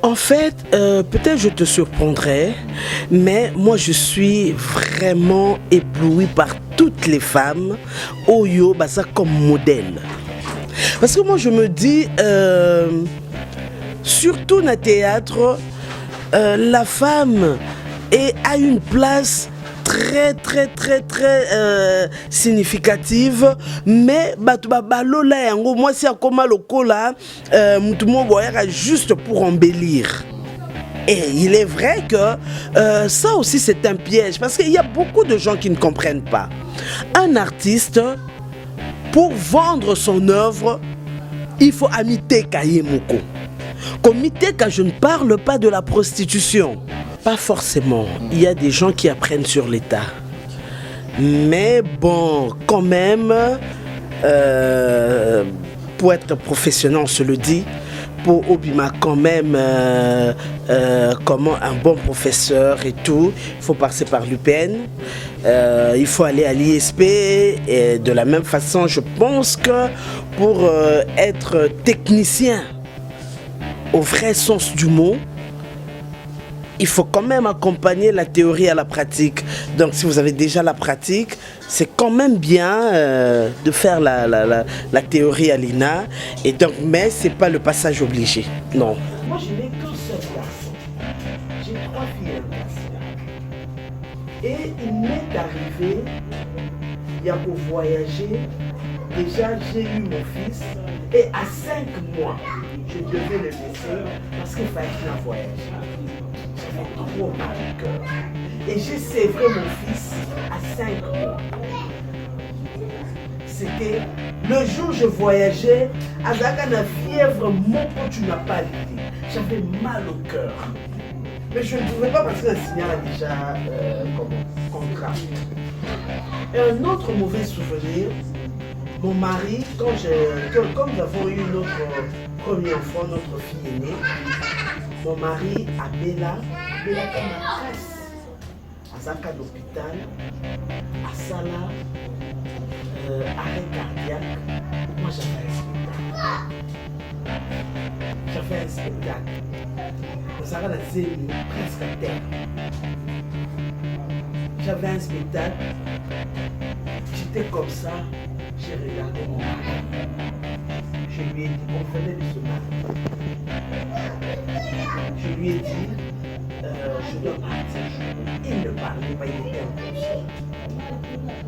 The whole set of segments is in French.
En fait, peut-être je te surprendrai, mais moi je suis vraiment ébloui par toutes les femmes Oyo Basa comme modèle. Parce que moi je me dis, surtout dans le théâtre, la femme a une place très significative, mais moi c'est comme lokola juste pour embellir. Et il est vrai que ça aussi c'est un piège, parce qu'il y a beaucoup de gens qui ne comprennent pas. Un artiste, pour vendre son œuvre, il faut amiter Kayemoko. Comité, quand je ne parle pas de la prostitution, pas forcément. Il y a des gens qui apprennent sur l'État. Mais bon, quand même, pour être professionnel, on se le dit, pour Obima quand même, comment un bon professeur et tout, il faut passer par l'UPN, il faut aller à l'ISP, et de la même façon, je pense que pour être technicien, au vrai sens du mot, il faut quand même accompagner la théorie à la pratique. Donc si vous avez déjà la pratique, c'est quand même bien de faire la théorie à l'INA. Et donc, mais ce n'est pas le passage obligé. Non. Moi, je n'ai qu'un seul garçon. J'ai 3 filles et un garçon. Et il m'est arrivé, il y a pour voyager, déjà j'ai eu mon fils. Et à 5 mois, je devais le laisser parce qu'il fallait qu'il en voyage. J'avais trop mal au cœur. Et j'ai sévré mon fils à 5 mois. C'était le jour où je voyageais, avec la fièvre, mon pote, tu n'as pas l'idée. J'avais mal au cœur. Mais je ne pouvais pas parce que le signal a déjà contrat. Et un autre mauvais souvenir, mon mari, comme nous avons eu notre premier enfant, notre fille aînée, mon mari à Bella comme maîtresse, à Zaka d'hôpital, à Sala, arrêt cardiaque. Moi j'avais un spectacle. Nous avons la zéro, presque à terre. J'avais un spectacle. J'étais comme ça. J'ai regardé mon mari. Je lui ai dit, on venait de se marier. Je lui ai dit, je dois partir. Il ne parlait pas, il était inconscient.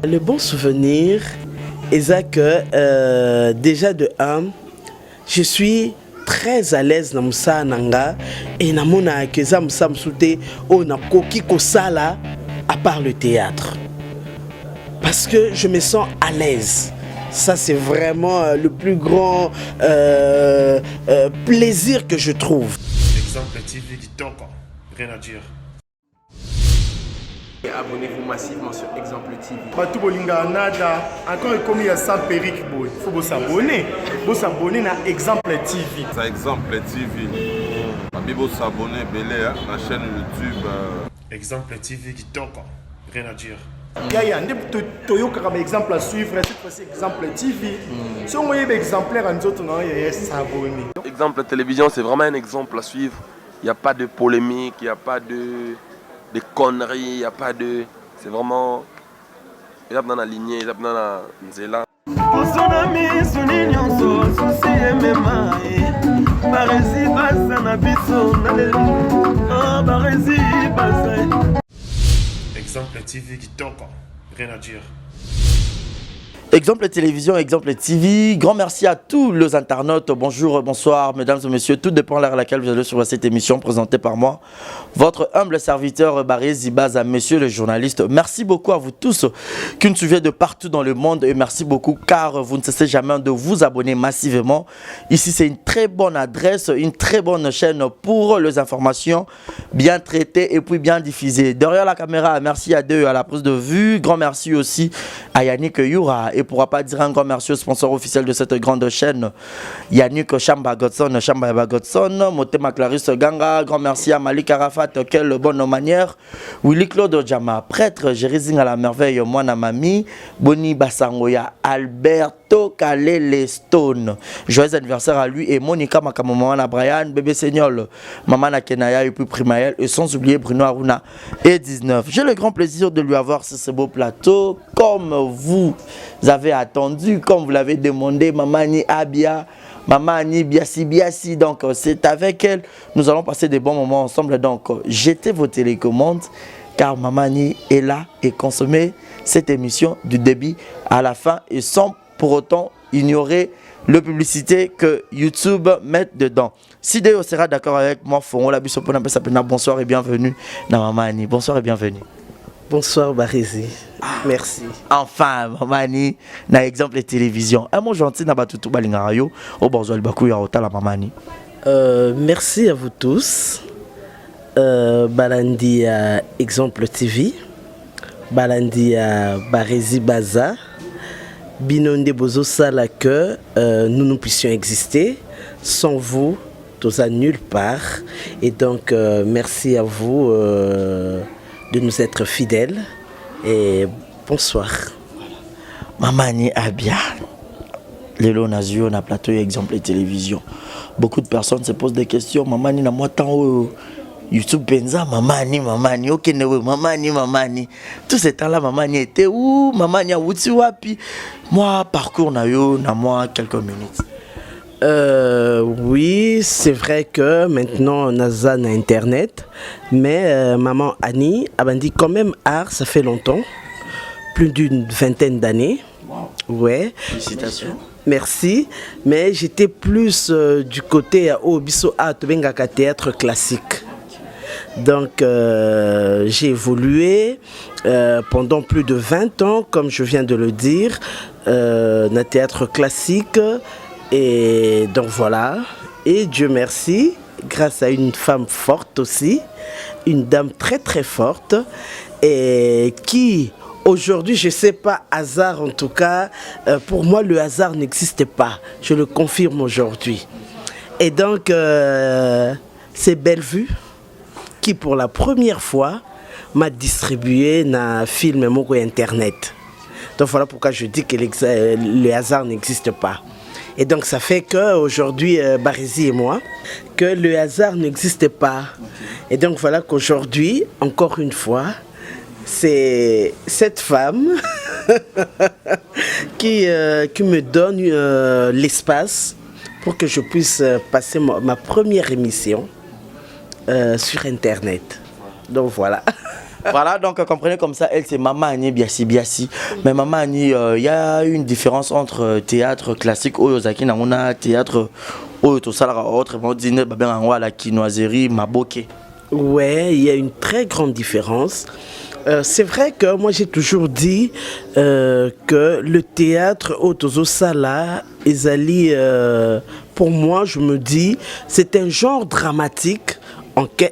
Le bon souvenir est que déjà de 1, je suis très à l'aise dans Moussa Nanga et dans mon akeza Moussa Msoute au Nakoki Kosala à part le théâtre. Parce que je me sens à l'aise. Ça, c'est vraiment le plus grand plaisir que je trouve. Exemple TV qui toque, rien à dire. Abonnez-vous massivement sur Exemple TV. Batou Bolinga Nada, encore comme il y a ça Péric Boy. Il faut vous s'abonner. Vous s'abonner à Exemple TV. Ça Exemple TV. Vous s'abonner à la chaîne YouTube. Exemple TV qui toque, rien à dire. Il y a un exemple à suivre, cette fois-ci Exemple TV. Si on voit un exemplaire, nous autres, il y a s'abonner. Exemple télévision, c'est vraiment un exemple à suivre. Il n'y a pas de polémique, il n'y a pas de conneries, il n'y a pas de... C'est vraiment... Il y a dans la lignée, il y a dans la nzela. Exemple TV qui toque, rien à dire. Exemple télévision, exemple TV. Grand merci à tous les internautes. Bonjour, bonsoir, mesdames et messieurs. Tout dépend de l'heure à laquelle vous allez sur cette émission présentée par moi, votre humble serviteur Barry Zibaza, monsieur le journaliste. Merci beaucoup à vous tous qui nous suivez de partout dans le monde et merci beaucoup car vous ne cessez jamais de vous abonner massivement. Ici, c'est une très bonne adresse, une très bonne chaîne pour les informations bien traitées et puis bien diffusées. Derrière la caméra, merci à deux à la prise de vue. Grand merci aussi à Yannick Youra. Et pourra pas dire un grand merci au sponsor officiel de cette grande chaîne, Yannick Chamba Godson, Motema Clarisse Ganga. Grand merci à Malik Arafat, quelle bonne manière. Willy Claude Djama, prêtre, Jérézing à la merveille, Moana Mami, Boni Bassangoya, Alberto Kalele Stone. Joyeux anniversaire à lui et Monica Makamamana, Brian, bébé Seignol, Maman Kenaya et puis Primaël, et sans oublier Bruno Aruna et 19. J'ai le grand plaisir de lui avoir sur ce beau plateau, comme vous avez attendu, comme vous l'avez demandé, Mamani Abia. Mamani Biasi Biasi, donc c'est avec elle, nous allons passer des bons moments ensemble, donc jetez vos télécommandes, car Mamani est là et consommer cette émission du début à la fin et sans pour autant ignorer le publicité que YouTube met dedans. Si Déo sera d'accord avec moi, bonsoir et bienvenue dans Mamani. Bonsoir et bienvenue. Bonsoir Barési. Merci. Enfin, Mamani, na exemple de télévision. Un mot gentil na batutu balingarayo au borzo bakou ya otala Mamani. Merci à vous tous. Balandi à Exemple TV. Balandi à Barési Baza. Binonde Bozo Sala que nous puissions exister. Sans vous, tous à nulle part. Et donc, merci à vous de nous être fidèles. Et bonsoir. Mamani Abia. Lelo Nazio na plateau exemple télévision. Beaucoup de personnes se posent des questions. Mamani na moi tant YouTube Penza, Mamani, ok, Mamani. Tout ce temps-là, Mamani était où? Mamani a Wutsi Wapi. Moi, parcours na yo, na moi quelques minutes. Oui, c'est vrai que maintenant Nazan a Internet, mais maman Annie a dit quand même art, ça fait longtemps, plus d'une vingtaine d'années. Wow. Ouais. Félicitations. Merci, mais j'étais plus du côté au biso art bengaka théâtre classique. Donc j'ai évolué pendant plus de 20 ans, comme je viens de le dire, dans le théâtre classique. Et donc voilà, et Dieu merci, grâce à une femme forte aussi, une dame très très forte, et qui aujourd'hui, je ne sais pas, hasard en tout cas, pour moi le hasard n'existe pas, je le confirme aujourd'hui. Et donc, c'est Bellevue qui pour la première fois m'a distribué un film Moko Internet. Donc voilà pourquoi je dis que le hasard n'existe pas. Et donc ça fait qu'aujourd'hui, Barési et moi, que le hasard n'existe pas. Et donc voilà qu'aujourd'hui, encore une fois, c'est cette femme qui me donne l'espace pour que je puisse passer ma première émission sur Internet. Donc voilà. Voilà, donc comprenez comme ça, elle c'est Mamani Biasi Biasi. Mais Mamani, il y a une différence entre théâtre classique, Oyozaki, Namuna, théâtre, Oyotosalara, autrement dit, la quinoiserie, Maboke. Ouais, il y a une très grande différence. C'est vrai que moi j'ai toujours dit que le théâtre Otozosala, Ezali, pour moi je me dis, c'est un genre dramatique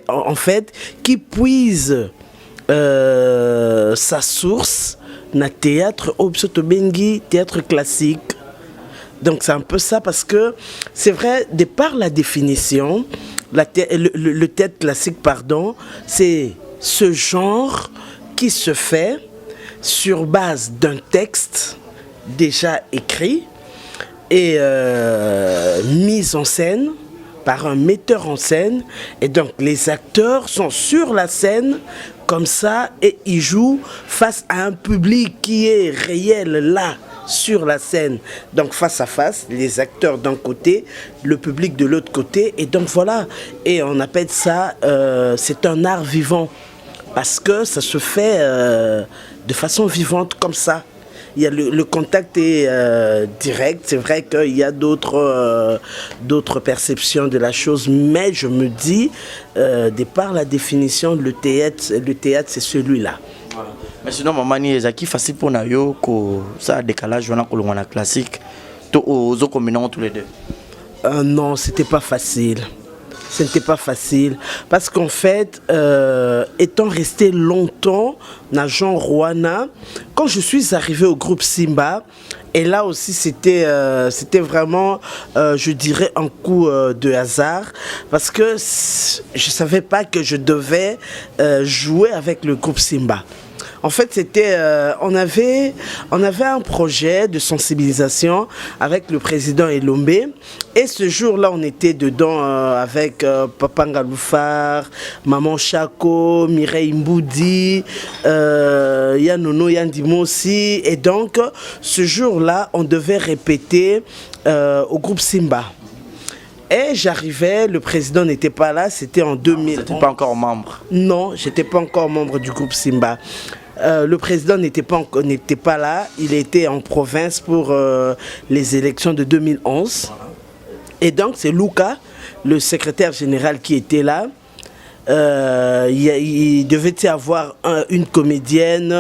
en fait qui puise sa source na théâtre Obsotobengi, théâtre classique. Donc c'est un peu ça parce que c'est vrai, de par la définition, le théâtre classique, pardon, c'est ce genre qui se fait sur base d'un texte déjà écrit et mis en scène par un metteur en scène, et donc les acteurs sont sur la scène comme ça et ils jouent face à un public qui est réel là sur la scène, donc face à face, les acteurs d'un côté, le public de l'autre côté, et donc voilà, et on appelle ça c'est un art vivant parce que ça se fait de façon vivante comme ça. Il y a le contact est direct, c'est vrai qu'il y a d'autres perceptions de la chose, mais je me dis, de par la définition, le théâtre c'est celui-là. Voilà. Mais sinon, Mamani Ezaki, facile pour nous que ça décalage on a classique, aux autres combinants tous les deux. Non, c'était pas facile. Ce n'était pas facile parce qu'en fait, étant resté longtemps dans Jean Rwanda, quand je suis arrivé au groupe Simba, et là aussi c'était vraiment, je dirais, un coup de hasard parce que je ne savais pas que je devais jouer avec le groupe Simba. En fait, c'était, on avait un projet de sensibilisation avec le président Elombe. Et ce jour-là, on était dedans avec Papa Ngaloufar, Maman Chako, Mireille Mboudi, Yanono Yandimo aussi. Et donc, ce jour-là, on devait répéter au groupe Simba. Et j'arrivais, le président n'était pas là, c'était en 2000. Vous n'étiez pas encore membre? Non, je n'étais pas encore membre du groupe Simba. Le président n'était pas là, il était en province pour les élections de 2011. Et donc c'est Luca, le secrétaire général, qui était là. Il devait y avoir une comédienne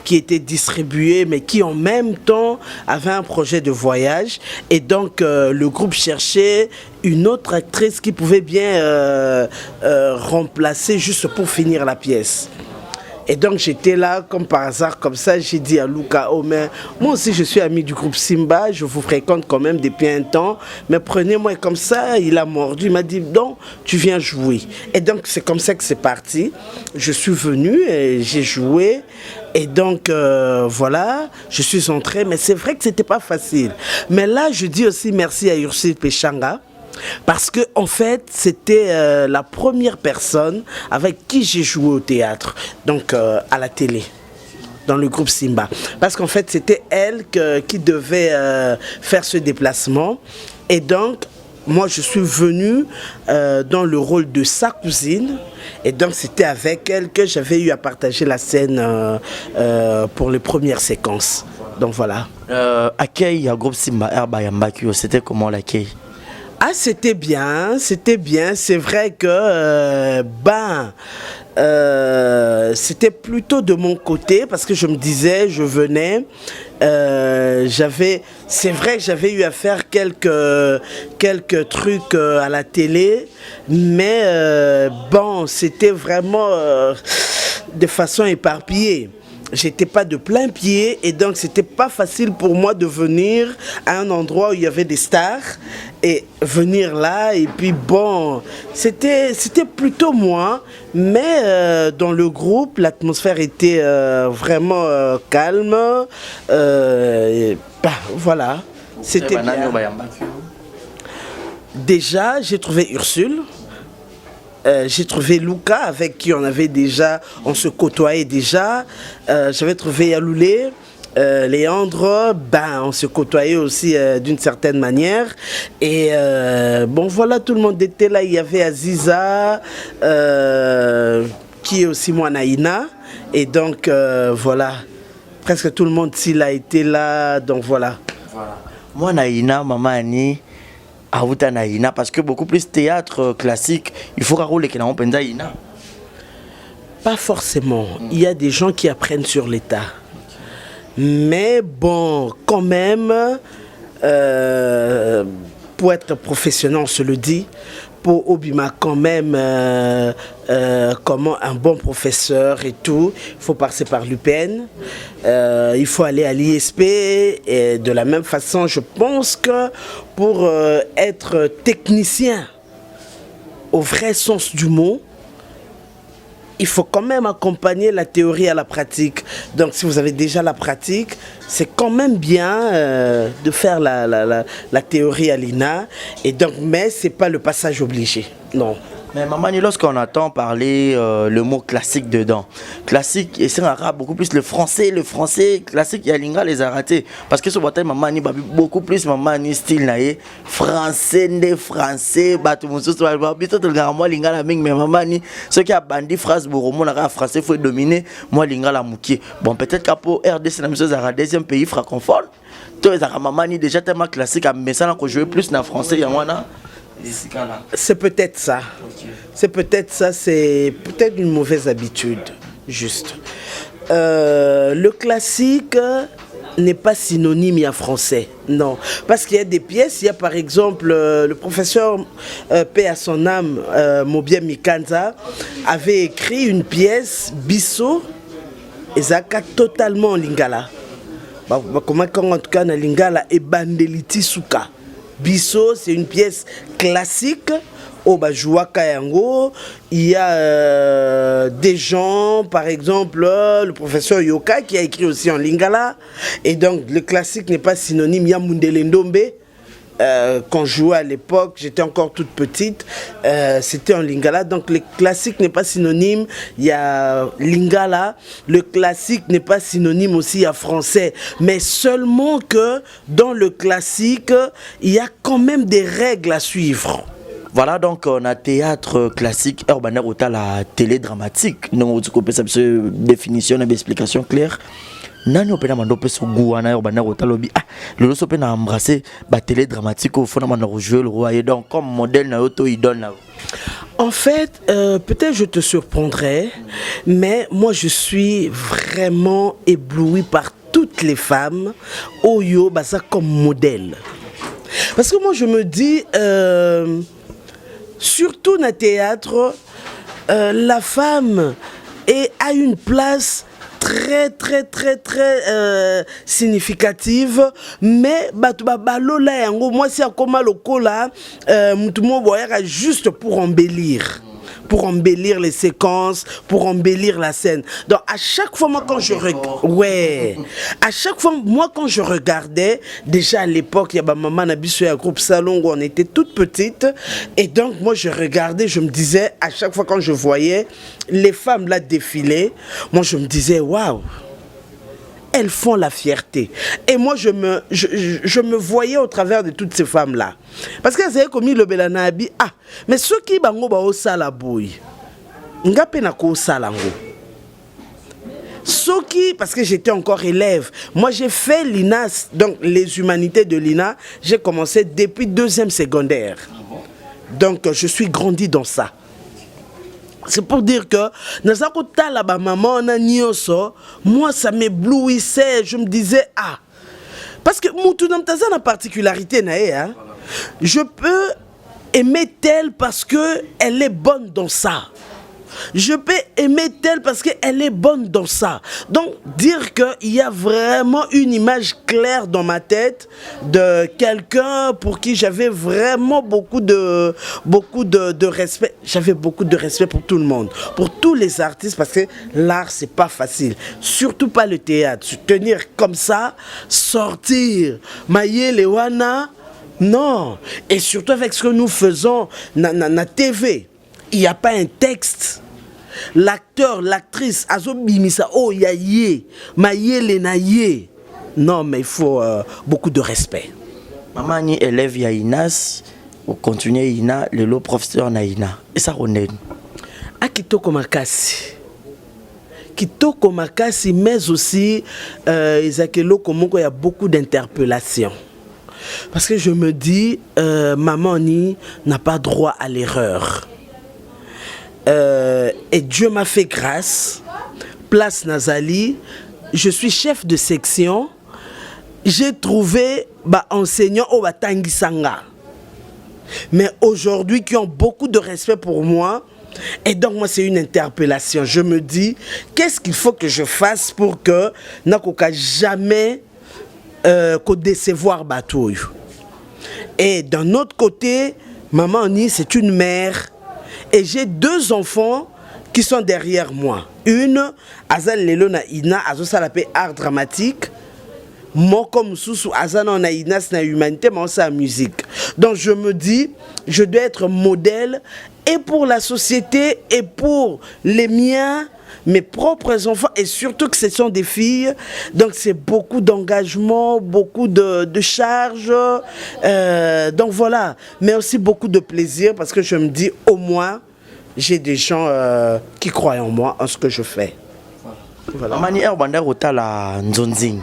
qui était distribuée, mais qui en même temps avait un projet de voyage. Et donc le groupe cherchait une autre actrice qui pouvait bien remplacer juste pour finir la pièce. Et donc j'étais là comme par hasard, comme ça, j'ai dit à Luca, oh mais moi aussi je suis ami du groupe Simba, je vous fréquente quand même depuis un temps, mais prenez-moi. Et comme ça, il a mordu, il m'a dit, donc tu viens jouer. Et donc c'est comme ça que c'est parti. Je suis venu et j'ai joué. Et donc voilà, je suis entré, mais c'est vrai que c'était pas facile. Mais là, je dis aussi merci à Ursule Péchanga. Parce que en fait, c'était la première personne avec qui j'ai joué au théâtre, donc à la télé, dans le groupe Simba. Parce qu'en fait, c'était elle qui devait faire ce déplacement. Et donc, moi, je suis venu dans le rôle de sa cousine. Et donc, c'était avec elle que j'avais eu à partager la scène pour les premières séquences. Donc, voilà. Accueil à groupe Simba Herba Yambakio, c'était comment l'accueil? Ah, c'était bien, c'est vrai que c'était plutôt de mon côté parce que je me disais, je venais, c'est vrai que j'avais eu à faire quelques trucs à la télé, mais bon, c'était vraiment de façon éparpillée. J'étais pas de plein pied et donc c'était pas facile pour moi de venir à un endroit où il y avait des stars et venir là. Et puis bon, c'était plutôt moi, mais dans le groupe l'atmosphère était vraiment calme. Voilà, c'était bien. Déjà j'ai trouvé Ursule. J'ai trouvé Luca avec qui on se côtoyait déjà. J'avais trouvé Yaloulé, Léandre, on se côtoyait aussi d'une certaine manière. Et bon voilà, tout le monde était là. Il y avait Aziza, qui est aussi moi Naïna. Et donc voilà, presque tout le monde s'il a été là. Donc voilà. Moi Naïna, Maman Annie. Naïna, parce que beaucoup plus théâtre classique, il faut rouler que Naïna. Pas forcément. Il y a des gens qui apprennent sur l'état. Mais bon, quand même, pour être professionnel, on se le dit, pour Obima quand même, comment un bon professeur et tout, il faut passer par l'UPN, il faut aller à l'ISP, et de la même façon, je pense que pour être technicien au vrai sens du mot, il faut quand même accompagner la théorie à la pratique. Donc si vous avez déjà la pratique, c'est quand même bien de faire la théorie à l'INA. Et donc, mais ce n'est pas le passage obligé, non. Mais maman, lorsqu'on entend parler le mot classique dedans, classique, et c'est en arabe, beaucoup plus le français classique, il y a l'inga les a ratés. Parce que ce bataille, maman, beaucoup plus maman, style naïe, français, bateau, moi, l'inga la ming, mais maman, ceux qui a bandit phrase, mon arabe français, il faut dominer, moi, l'inga la mouki. Bon, peut-être qu'à pour RD, c'est la même chose, à deuxième pays francophone. Toi, les maman, déjà tellement classique, mais ça, qu'on joue plus dans le français, il y a moi, c'est peut-être ça. Okay. C'est peut-être une mauvaise habitude, juste. Le classique n'est pas synonyme à français, non. Parce qu'il y a des pièces, il y a par exemple le professeur paix à son âme, Mobia Mikanza, avait écrit une pièce, Bisso, et Zaka totalement en lingala. Comment en tout cas en lingala et Bandeliti Souka. Bisso, c'est une pièce classique. Au Bajoua Kayango, il y a des gens, par exemple, le professeur Yoka qui a écrit aussi en lingala. Et donc, le classique n'est pas synonyme. Il y a Mundele Ndombe. Quand je jouais à l'époque, j'étais encore toute petite, c'était en lingala. Donc, le classique n'est pas synonyme. Il y a lingala. Le classique n'est pas synonyme aussi à français. Mais seulement que dans le classique, il y a quand même des règles à suivre. Voilà, donc on a théâtre classique, urbain ou la télé dramatique. Nous avons une définition, une explication claire. Nani opena mando pe so guana urbain ou lobi ah le so pe na embrasser ba télé dramatique au fond na jouer le roi et donc comme modèle na auto idole na. En fait, peut-être je te surprendrai, mais moi je suis vraiment ébloui par toutes les femmes Oyo basa comme modèle. Parce que moi je me dis surtout dans le théâtre, la femme a une place très significative, mais moi c'est comme le cola juste pour embellir les séquences, pour embellir la scène. Donc à chaque fois moi quand je regardais, déjà à l'époque il y a maman Nabiso un groupe salon où on était toutes petites, et donc moi je regardais, je me disais à chaque fois quand je voyais les femmes là défiler, moi je me disais waouh, elles font la fierté. Et moi, je me voyais au travers de toutes ces femmes-là. Parce qu'elles avaient commis le belanabi. Ah, mais ceux qui bango ba osala boy. Ngape na ko salango. Ceux qui, parce que j'étais encore élève, moi j'ai fait l'INAS, donc les humanités de l'INA, j'ai commencé depuis 2e secondaire. Donc je suis grandi dans ça. C'est pour dire que moi ça m'éblouissait, je me disais ah, parce que la particularité je peux aimer telle parce que elle est bonne dans ça. Je peux aimer telle parce qu'elle est bonne dans ça. Donc, dire qu'il y a vraiment une image claire dans ma tête de quelqu'un pour qui j'avais vraiment beaucoup de respect. J'avais beaucoup de respect pour tout le monde, pour tous les artistes, parce que l'art, c'est pas facile. Surtout pas le théâtre. Se tenir comme ça, sortir, mailler les wana, non. Et surtout avec ce que nous faisons na TV. Il n'y a pas un texte. L'acteur, l'actrice, azobimisa, oh yaye, maye naye. Non, mais il faut beaucoup de respect. Maman ni élève ya Inas, ou continuer Ina, le lot professeur na Ina. Et ça on est. Ah, kitoko makasi. Kitoko makasi, mais aussi, Isakelo Komoko, il y a beaucoup d'interpellations. Parce que je me dis, maman ni n'a pas droit à l'erreur. Et Dieu m'a fait grâce. Place Nazali, je suis chef de section. J'ai trouvé enseignants au Batangi Sanga. Mais aujourd'hui, qui ont beaucoup de respect pour moi. Et donc, moi, c'est une interpellation. Je me dis, qu'est-ce qu'il faut que je fasse pour que Nakoka jamais décevoir Batouy. Et d'un autre côté, maman Oni, c'est une mère. Et j'ai 2 enfants qui sont derrière moi. Une, Azal Lelona Ina, Azosalapé art dramatique. Moi, comme Soussou, Azal na Ina, c'est la humanité, mais c'est la musique. Donc je me dis, je dois être modèle et pour la société et pour les miens, mes propres enfants, et surtout que ce sont des filles. Donc c'est beaucoup d'engagement, beaucoup de charges. Donc voilà, mais aussi beaucoup de plaisir parce que je me dis au moins j'ai des gens qui croient en moi, en ce que je fais. Voilà. Manière banda rota la nzonzing.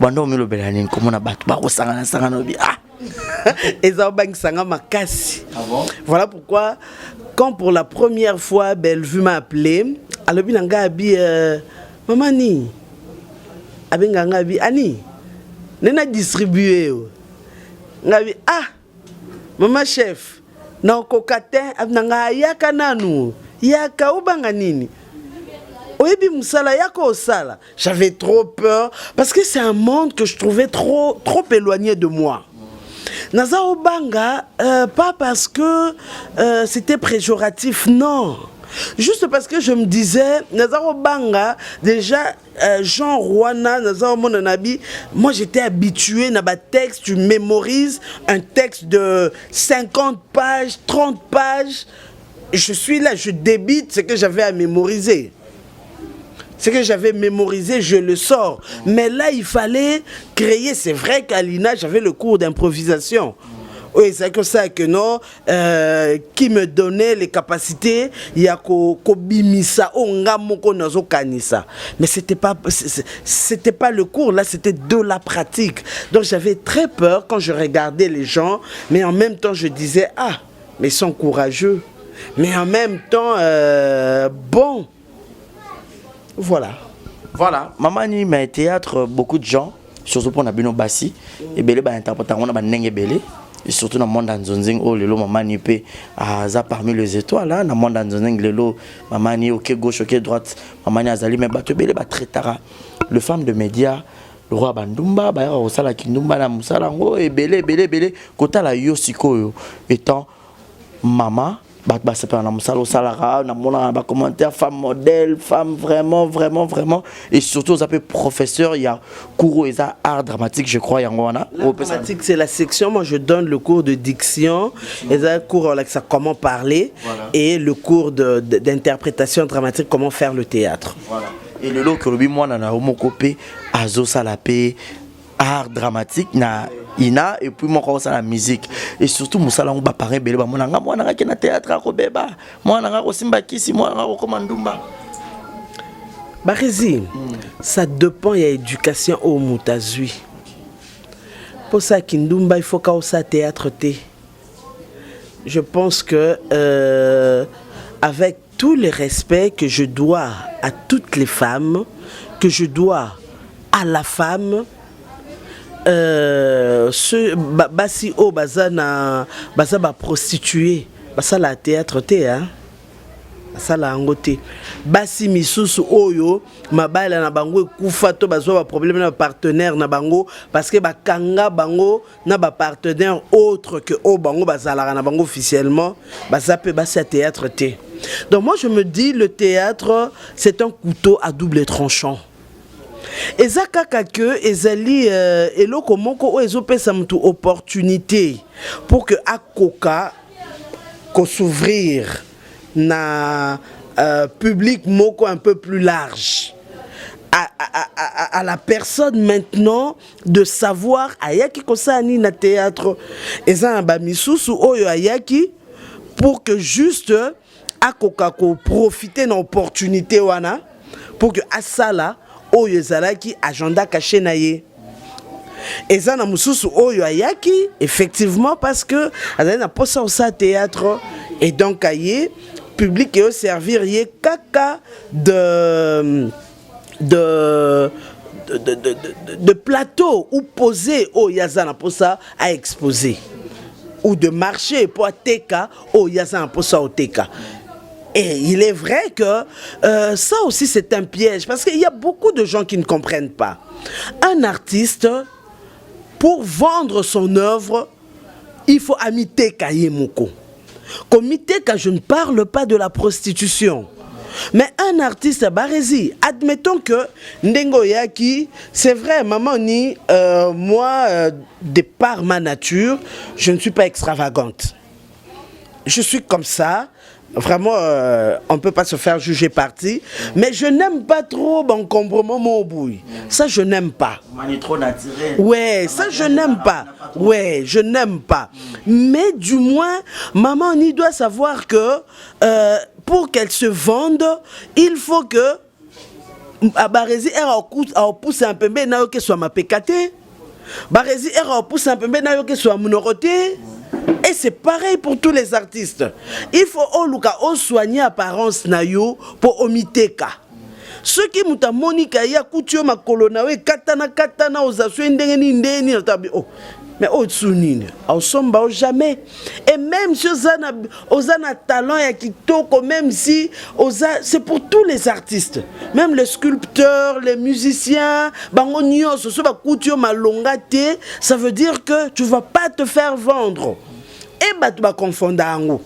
Banda omilo belanin comme na batu ba osangana sangana bi ah. Ezabang sanga makasi. Ah bon? Voilà pourquoi quand pour la première fois Bellevue m'a appelé, alobi nanga abi maman ni abenga ngabi ani nena distribuer ngabi ah maman chef na kokatin abnanga yaka nanu yaka ubanga nini oyebi musala yako osala. J'avais trop peur parce que c'est un monde que je trouvais trop éloigné de moi. Naza Obanga, pas parce que c'était péjoratif, non. Juste parce que je me disais, Nazaro Banga, déjà, Jean Rwanda, Nazaro Monanabi, moi j'étais habitué à un texte, tu mémorises un texte de 50 pages, 30 pages. Je suis là, je débite ce que j'avais à mémoriser. Ce que j'avais mémorisé, je le sors. Mais là, il fallait créer. C'est vrai qu'à l'INA, j'avais le cours d'improvisation. Oui, c'est comme ça que non, qui me donnait les capacités, il y a Kobimisa, Ongamoko Nazo Kanisa. Mais c'était pas le cours, là c'était de la pratique. Donc j'avais très peur quand je regardais les gens, mais en même temps je disais, ah, mais ils sont courageux. Mais en même temps, bon, voilà. Voilà, maman ni mais théâtre, beaucoup de gens, surtout pour Nabino Bassi, et belé ba interpréter on a ba nenge belé. Et surtout dans le monde d'Anzonzing, oh, lelo maman ni pe aza parmi les étoiles là, dans le monde d'Anzonzing, lelo maman ni ok gauche, ok droite, maman ni azali mais bato belé ba très tara. Le femme de médias, le roi Bandumba, ba au sala kindumba na musala ngo et belé kota la yo sikoyo étant maman. Bah c'est pas un salara, un commentaire, femme modèle, femme vraiment et surtout vous appelez professeur, il y a cours et art dramatique je crois. L'art dramatique c'est la section, moi je donne le cours de diction, et le cours ça comment parler, voilà. Et le cours d'interprétation dramatique, comment faire le théâtre. Voilà. Et le lot que le moi na homocopé azo salapé art dramatique na ina et puis moi commence la musique et surtout musala on ba paré belé ba mona moi na na théâtre ko beba moi na ko simba kisi moi na ko mandumba Barézi ça dépend il y a éducation au mutazui pour ça kindumba il faut qu'au ça théâtre té je pense que avec tout le respect que je dois à toutes les femmes que je dois à la femme ce basi o bazana bazaba prostituée basa la théâtre té hein basa la ngoté basi misusu oyo mabala na bango kufa to bazwa ba problème na partenaire na bango parce que ba kanga bango na ba partenaire autre que o bango bazala na bango officiellement basa pe basi théâtre té. Donc moi je me dis le théâtre c'est un couteau à double tranchant. Ezaka kake ezali eloko moko o ezopesa mutu opportunité pour que akoka ko s'ouvrir na public moko un peu plus large à la personne maintenant de savoir ayaki kosani na théâtre eza ba misusu oyo ayaki pour que juste akoka ko profiter na opportunité wana pour que asala oyo ezalaki agenda caché na ye eza na mususu oyo ayaki effectivement parce que azali na posa au théâtre et donc aye public et au servir ye kaka de plateau ou poser au yazana posa à exposer ou de marché pour teka au yazana posa au teka. Et il est vrai que ça aussi c'est un piège parce qu'il y a beaucoup de gens qui ne comprennent pas. Un artiste, pour vendre son œuvre, il faut amiter Kayemoko. Comme Miteka, je ne parle pas de la prostitution. Mais un artiste à Barézi, admettons que Ndengo Yaki, c'est vrai, maman ni moi, de par ma nature, je ne suis pas extravagante. Je suis comme ça. Vraiment, on ne peut pas se faire juger parti. Mais je n'aime pas trop encombrement mon bouille. Ça, je n'aime pas. Trop naturel. Ouais, ça, je n'aime pas. Ouais, je n'aime pas. Mais du moins, maman, on y doit savoir que pour qu'elle se vende, il faut que à Barézi, elle pousse un peu, mais que soit ma pécaté. Barézi, elle pousse un peu, mais que soit monoroté. Et c'est pareil pour tous les artistes. Il faut soigner l'apparence nayo pour omiteka. Ce qui muta Monica ya kutio makolo na we katana ozasu ndenge tabi oh mais Otsunine, au somba jamais. Et même si Ozana talent ya kitoko, même si c'est pour tous les artistes, même les sculpteurs, les musiciens, bangonio, ce soit kutio malongate, ça veut dire que tu vas pas te faire vendre. Et bah tu vas confondre ango.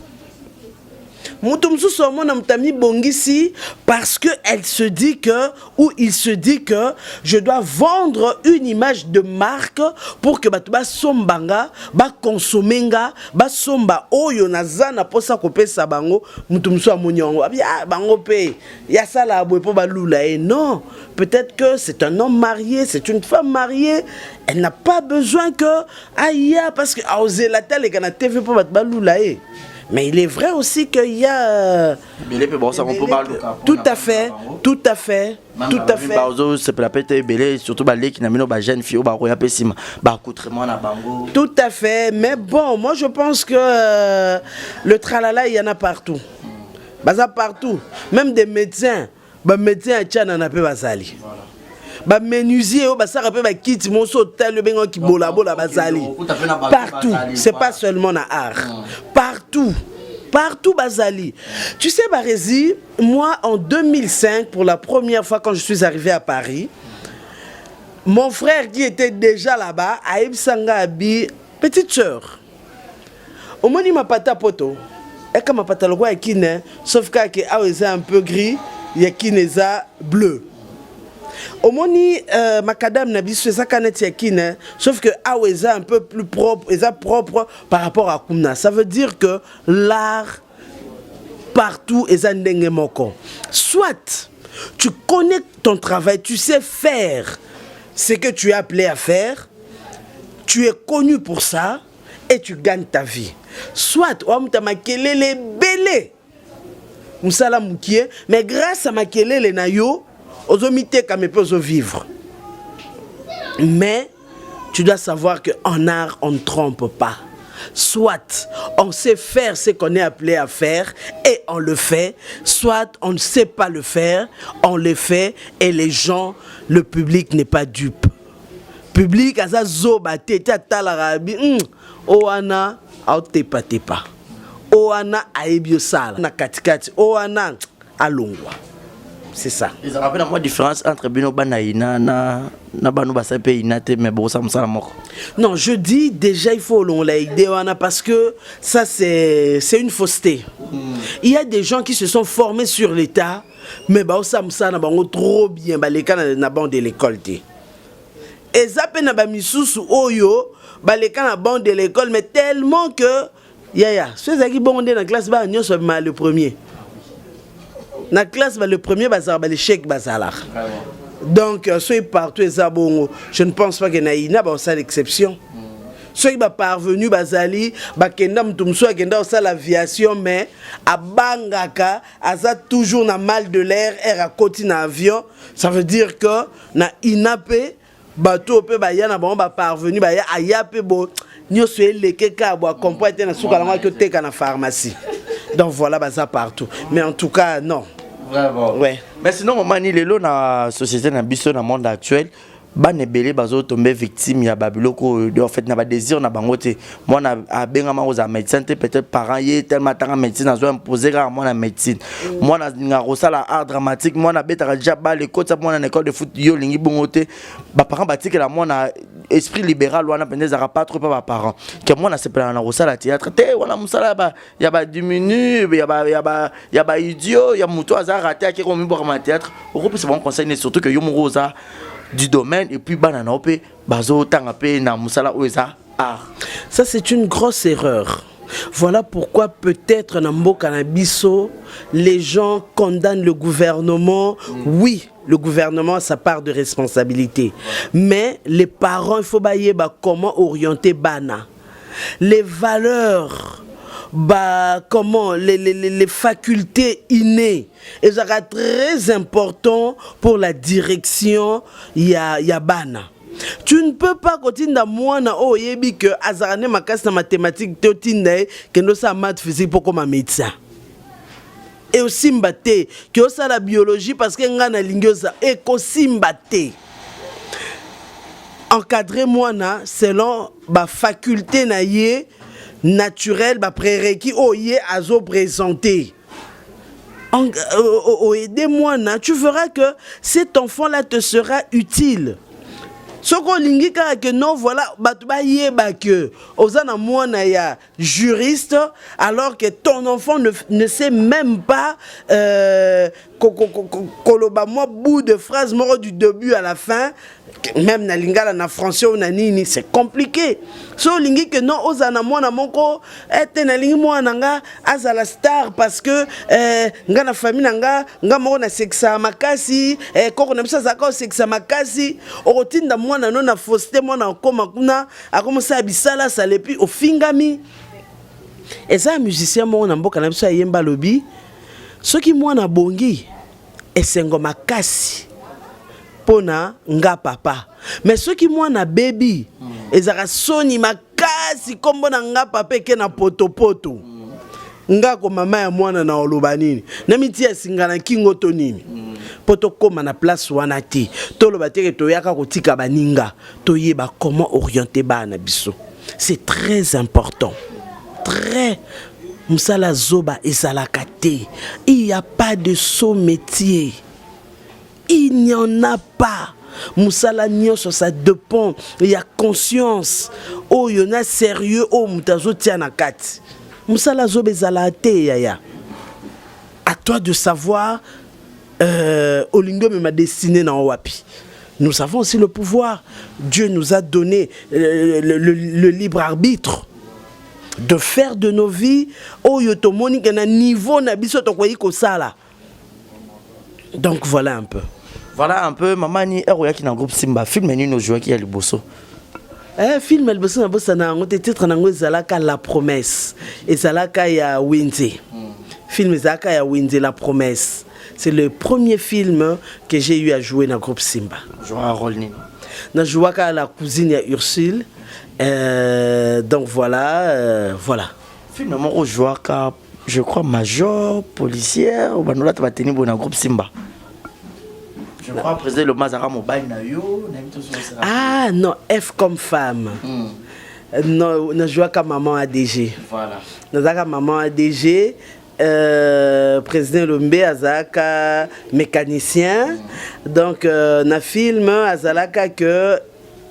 Mutumsu Somona Mutami Bongisi parce que elle se dit que, ou il se dit que je dois vendre une image de marque pour que batuba sombanga, ba konsomenga, ba somba oyo nazana posa kope sabango, Mutumsu Amonyongo, ah bango pe, ya sala abwe po balula et non, peut-être que c'est un homme marié, c'est une femme mariée, elle n'a pas besoin que aïe parce que a osé la télé kana TV po balula et mais il est vrai aussi qu'il y a... Tout à fait, tout à fait, tout à fait. Tout à fait, mais bon, moi je pense que le tralala, il y en a partout. Baza partout, même des médecins, médecins à Tchana n'a pas basali. Ba menuisier ba ça rappelle ba kit monso tel bengo ki bola bazali partout, c'est pas seulement na art, partout bazali. Tu sais Barézi, moi en 2005 pour la première fois quand je suis arrivé à Paris, mon frère qui était déjà là-bas Aïb Sanga Abi, petite sœur. Au moins il m'a pas ta poto. Et comme ma pata logo kine, sauf que a un peu gris, il y a kineza bleu. Au moni macadam nabisu ça canet yakine sauf que aweza un peu plus propre et ça propre par rapport à Kumna. Ça veut dire que l'art partout est un dengemoko. Soit tu connais ton travail, tu sais faire ce que tu es appelé à faire, tu es connu pour ça et tu gagnes ta vie. Soit on t'a makelé les belé. Moussala moukie mais grâce à makelé les nayo Ozomité comme peut vivre. Mais tu dois savoir qu'en art, on ne trompe pas. Soit on sait faire ce qu'on est appelé à faire et on le fait, soit on ne sait pas le faire, on le fait et les gens, le public n'est pas dupe. Public a ça zoba tete talarabi oana aotepa tepa. Oana aebio sala na katikati oana alongwa. C'est ça. Ils rappellent la différence entre Bino Banaïna na Bano Basape Inate mais bon ça me semble mort. Non, je dis déjà il faut l'aider parce que ça c'est une fausseté. Il y a des gens qui se sont formés sur l'état mais bah ça me semble trop bien bah les cas na bande de l'école té. Et ça pe na ba misusu oyo bah les cas na bande de l'école mais tellement que ya ceux qui bondé dans classe ba nyonso le premier. Dans la classe, le premier, c'est l'échec. Donc, ceux qui partent, je ne pense pas qu'il y ait une exception. Ceux qui sont parvenus, l'aviation, mais à Bangaka, à toujours dans mal de l'air, à côté d'un avion, ça veut dire que na inapé, bateau peut parvenu, ayape bo, nous sommes les keka, comprendre na soukalama que t'es na pharmacie. Donc voilà, ça partout. Mais en tout cas, non. Vraiment. Ouais. Mais sinon, Mani Lelo, dans la société, dans le monde actuel, les belé bazo tombé victime ya babiloko en fait na ba désir na bangote moi na abengama aux médecin peut-être parents y tellement tant médecine na zo imposer à moi na médecine moi na nga la art dramatique moi na beta déjà ba les coach moi na école de foot yo lingi bongote ba parents batique la moi na esprit libéral wana pendeza ra pas trop pas parents que moi na se plan na rosala théâtre te wana musala ba ya ba diminue ya ba idiot ya muto azara raté ki ko mi bo ma théâtre au groupe c'est bon conseil surtout que yo mo rosa du domaine et puis bananaope bazo tangapé na musala oeza art. Ça c'est une grosse erreur. Voilà pourquoi peut-être na mboka na biso les gens condamnent le gouvernement. Oui, le gouvernement a sa part de responsabilité. Mais les parents il faut bailler comment orienter bana. Les valeurs comment les facultés innées et ça sera très important pour la direction ya bana. Tu ne peux pas continuer à moi na o yebi que azarane makas na mathématiques te tinda que no sa maths physique pour comme médecin. et aussi mbate qui osa la biologie parce que nga na lingiosa et ko simbate encadrer moi na selon ba faculté na yé naturel ba prérequis o yé azo présenter. Aidez-moi, tu verras que cet enfant-là te sera utile. Ce qu'on lingi que non, voilà, que Ozana Mouana ya juriste, alors que ton enfant ne sait même pas moi bout de phrase mort du début à la fin. Même na lingala na français ou na nini, c'est compliqué. So lingi que non ozana mwana moko ete na lingi mwana nga azala star parce que nga na famille nga moko na sexa makasi koko na bisa zaka sexa makasi otinda mwana no na fausseté mwana okoma kuna akomosa bisala salepi ofingami. Eza musicien moko na mboka na biso yemba lobi soki mwana bongi esengo makasi pona nga papa mais ceux qui moi na baby ezaka soni makasi kombo na nga papa ke na poto nga ko mama ya mwana na oloba nini na miti asinga na kingo to nini poto koma na place wana ti to loba te to yaka kotika baninga to yeba comment orienter bana biso. C'est très important, très musala zoba ezalaka te. Il y a pas de saut métier. Il n'y en a pas. Moussala nyonso ça dépend. Il y a conscience. Oh, il y en a sérieux. Oh, moutazo tiana kat. Moussala zobe zalate yaya. À toi de savoir. Olingo me m'a destiné dans wapi. Nous avons aussi le pouvoir. Dieu nous a donné le libre arbitre de faire de nos vies. Oh, yotomoni na niveau na biso to koyi ko sala. Donc voilà un peu. Voilà un peu, maman ni héros qui dans groupe Simba film ni nos joueurs qui a le bosso. Film el bosso na bossa na ngote titre na ngo zalaka La Promesse et zalaka ya Winze. Film zalaka ya Winze La Promesse. C'est le premier film que j'ai eu à jouer dans le groupe Simba. Jouer un rôle ni. Na jouaka la cousine ya Ursule. Donc voilà voilà. Film mon joueur je crois major, policière, ou banola tu vas tenir bon dans groupe Simba. Je crois président le Mazara mobile na yo, ah non, F comme femme. Non, je joue comme maman ADG. Voilà. Nous avons maman ADG, président Lombe Azaka mécanicien. Donc na film Azalaka que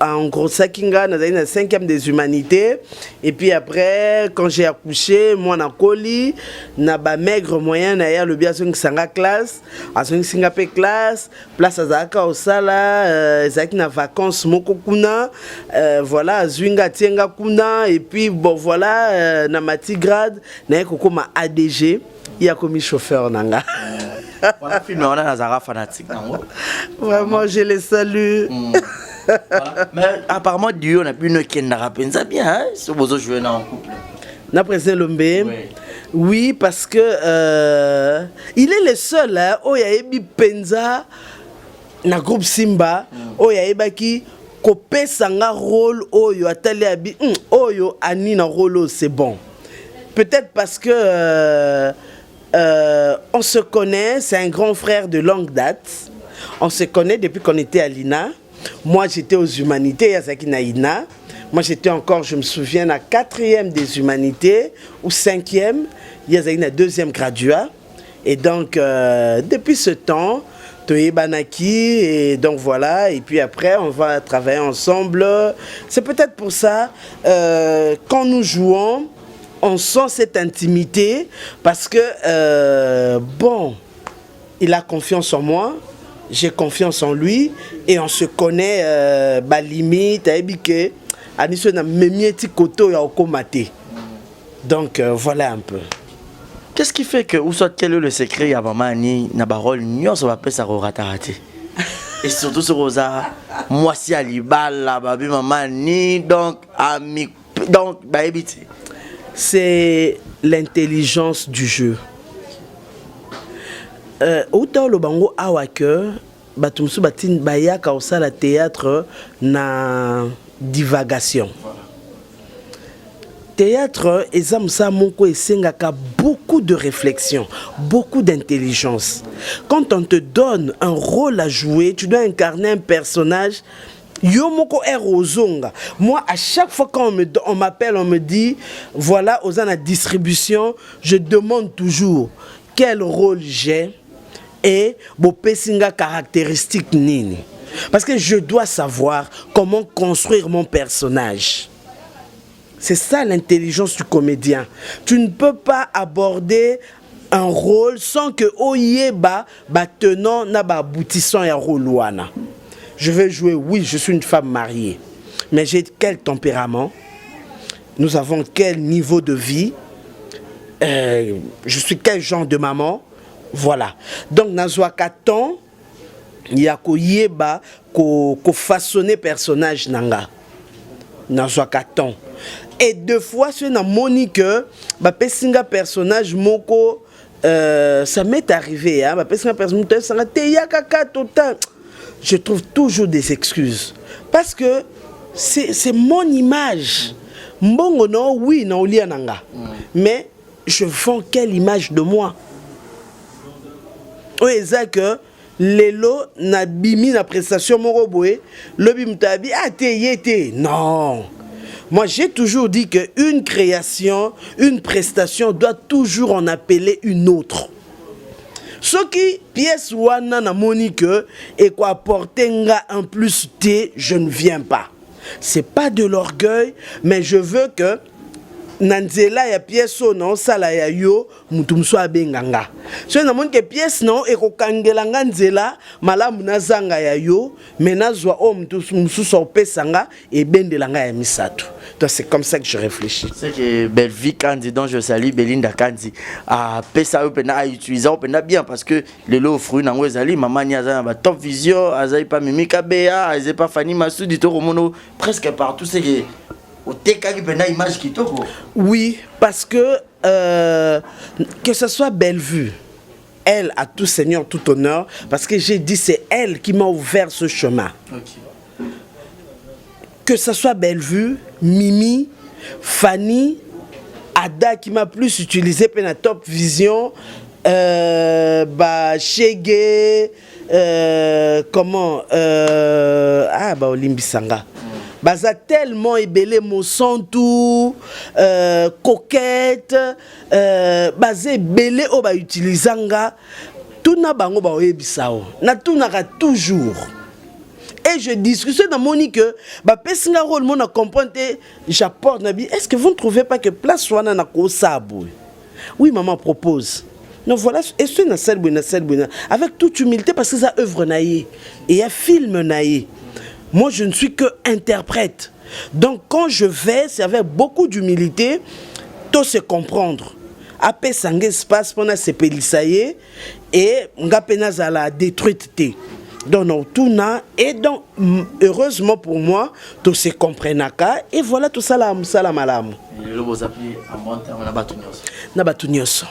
en gros Sakinga nous avons la 5e des humanités et puis après quand j'ai accouché moi na coli na ba maigre moyen na le bien sanga classe à singa pe classe place azaka osala zaki na vacances moko kuna voilà zwinga tienga kuna et puis bon voilà na matigrade na kokoma ADG il a commis chauffeur nanga. Voilà film on a Nazara fanatique nango. Vraiment je les salue. Voilà. Mais apparemment Dieu n'a plus une kendara pensa bien hein si vous jouez en couple. Na président Lombe. Oui parce que il est le seul hein oh ya ebi penza na groupe Simba oh ya ebaki kopesa nga rôle oyo atali abi oyo ani na rôle c'est bon. Peut-être parce que on se connaît, c'est un grand frère de longue date. On se connaît depuis qu'on était à l'INA. Moi, j'étais aux humanités, Yazaki Naïna. Moi, j'étais encore, je me souviens, à 4e des humanités ou 5e. Yazaki na 2e graduat. Et donc, depuis ce temps, Toye Banaki, et donc voilà. Et puis après, on va travailler ensemble. C'est peut-être pour ça, quand nous jouons, on sent cette intimité parce que, bon, il a confiance en moi. J'ai confiance en lui et on se connaît ba limite abike aniso na memieti koto ya okomate. Donc voilà un peu. Qu'est-ce qui fait que ou soit quel est le secret à maman ni na barol nyo ça va pas ça rater. Et surtout sur Rosa moi si alibal la babi maman ni donc ami donc ba ebiti. C'est l'intelligence du jeu. Autant le bango awake batumsu batin bayaka au sala théâtre na divagation. Théâtre, ezamsa moko esengaka beaucoup de réflexion, beaucoup d'intelligence. Quand on te donne un rôle à jouer, tu dois incarner un personnage. Yo moko erozonga. Moi, à chaque fois quand on m'appelle, on me dit, voilà, aux la distribution, je demande toujours quel rôle j'ai et bo pesinga caractéristique nini. Parce que je dois savoir comment construire mon personnage. C'est ça l'intelligence du comédien. Tu ne peux pas aborder un rôle sans que oyeba tenant na ba aboutissant ya rôle wana. Je vais jouer, oui, je suis une femme mariée. Mais j'ai quel tempérament? Nous avons quel niveau de vie? Je suis quel genre de maman? Voilà. Donc, nazwaka temps, il y a ko yeba ko façonner personnage nanga. Nazwaka temps. Et deux fois, je suis monique, ba pesinga personnage moko, ça m'est arrivé, hein, ba pesinga personnage ça te yakaka total. Je trouve toujours des excuses parce que c'est mon image. Mbongo non, oui, non liya nanga. Mais je vends quelle image de moi? Oui, c'est que lelo na bimi na prestation moko boye, le bim tabi a te yete. Non. Moi, j'ai toujours dit qu'une création, une prestation doit toujours en appeler une autre. Ce qui, pièce wana na monique, et quoi apporter un plus T, je ne viens pas. C'est pas de l'orgueil, mais je veux que Nanzela ya pièce non sala ya yo mutumso abenganga. So na monique pièce non et ko kangelanga nzela malamu nazanga ya yo menazwa o mutumso opesanga et bendelanga ya misato. Donc c'est comme ça que je réfléchis. C'est que Belvi Kandi, dont je salue Belinda Kandi, a pesa opena a utilisé opena bien parce que le lot fruit nango ezali maman ni azana ba top vision azai pas Mimika Bea azai pas Fanny Massoudi to romono presque partout c'est que au teka qui pena image qui toko. Oui, parce que ce soit Bellevue, elle a tout seigneur, tout honneur, parce que j'ai dit c'est elle qui m'a ouvert ce chemin. Okay. Que ce soit Bellevue, Mimi, Fanny, Ada qui m'a plus utilisé pour la Top Vision, Chege, Olimbisanga. Baza tellement ébélé mon santou, coquette, basé belé au ba utilisanga, tout na bango ba oyebisao, na tout na toujours. Et je discute dans Monique, bah pesinga rôle mon a comprendre, j'apporte nabi. Est-ce que vous ne trouvez pas que place soit na ko sabou? Oui, maman propose. Non voilà, et c'est na selbu avec toute humilité parce que ça œuvre naïe et un film naïe. Moi, je ne suis que interprète. Donc, quand je vais, c'est avec beaucoup d'humilité, tout se comprendre. Après, ça espace pour se pélissailler et ngapena la détruite. Donc, non, tout n'a et donc heureusement pour moi, tout se comprenne et voilà tout ça là, malam. Le vous appelez en bon terme na batunios.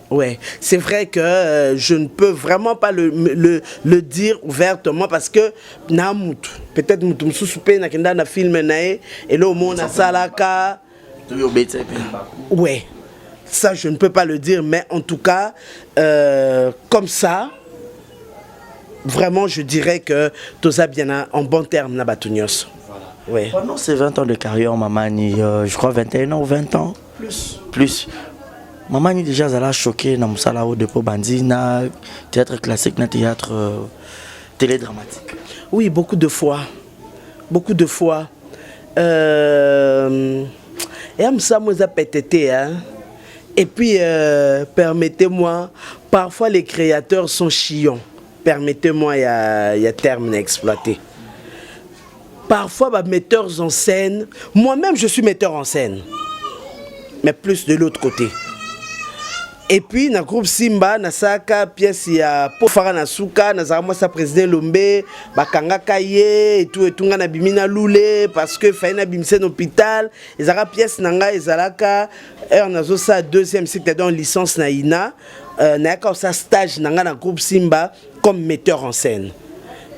Ouais, c'est vrai que je ne peux vraiment pas le dire ouvertement parce que namut peut-être mutum soupé na kenda na film nae et là au monde na salaka. Ouais. Ça je ne peux pas le dire mais en tout cas comme ça vraiment je dirais que tout ça bien en bon terme na batunios. Voilà. Ouais. Pendant ces 20 ans de carrière Mamani, je crois 21 ans ou 20 ans plus. Maman ni déjà zala choqué na musala au dépôt bandi na théâtre classique na théâtre télédramatique. Oui, beaucoup de fois. Et ça m'a pété hein. Et puis permettez-moi, parfois les créateurs sont chiants. Permettez-moi, il y a terme exploité. Parfois bah, metteurs en scène, moi-même je suis metteur en scène. Mais plus de l'autre côté. Et puis, dans le groupe Simba, na saka pièce ya Pofara na suka, na zama sa président Lombe, bakanga kaye et tout na bimina loulé parce que faina bimsen hôpital, ezara pièce nanga ezalaka on a ça deuxième cycle dans licence na ina, na ka sa stage nanga na groupe Simba comme metteur en scène.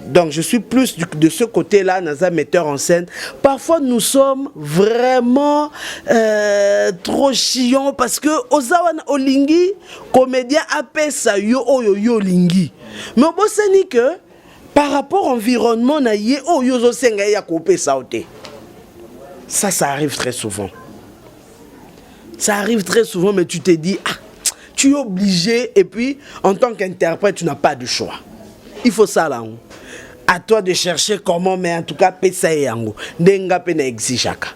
Donc je suis plus de ce côté-là, Naza metteur en scène. Parfois nous sommes vraiment trop chiants parce que Ozawan Olingi, comédien apesa yo yo lingi. Mais on sait que par rapport à l'environnement, ça arrive très souvent. Ça arrive très souvent, mais tu te dis, ah, tu es obligé, et puis en tant qu'interprète, tu n'as pas de choix. Il faut ça là. À toi de chercher comment, mais en tout cas, pesa yango. Denga pena exijaka.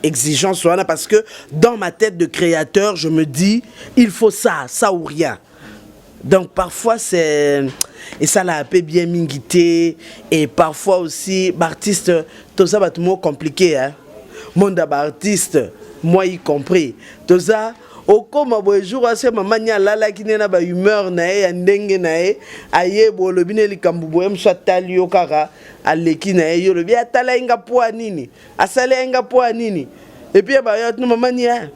Exigence, parce que dans ma tête de créateur, je me dis, il faut ça ou rien. Donc parfois c'est... Et ça l'a un peu bien mingité. Et parfois aussi, l'artiste, tout ça va être moins compliqué. Hein? Monde d'artiste, moi y compris. Tout ça, au comme un jour, c'est ma manière là qui n'est pas humeur, nae, ndenge nae, aye, bo le bine li kambubo, soit talio kara, aleki nae, yo le bien tala inga poa nini, asale inga poa nini. Et puis, bah, y'a une manière.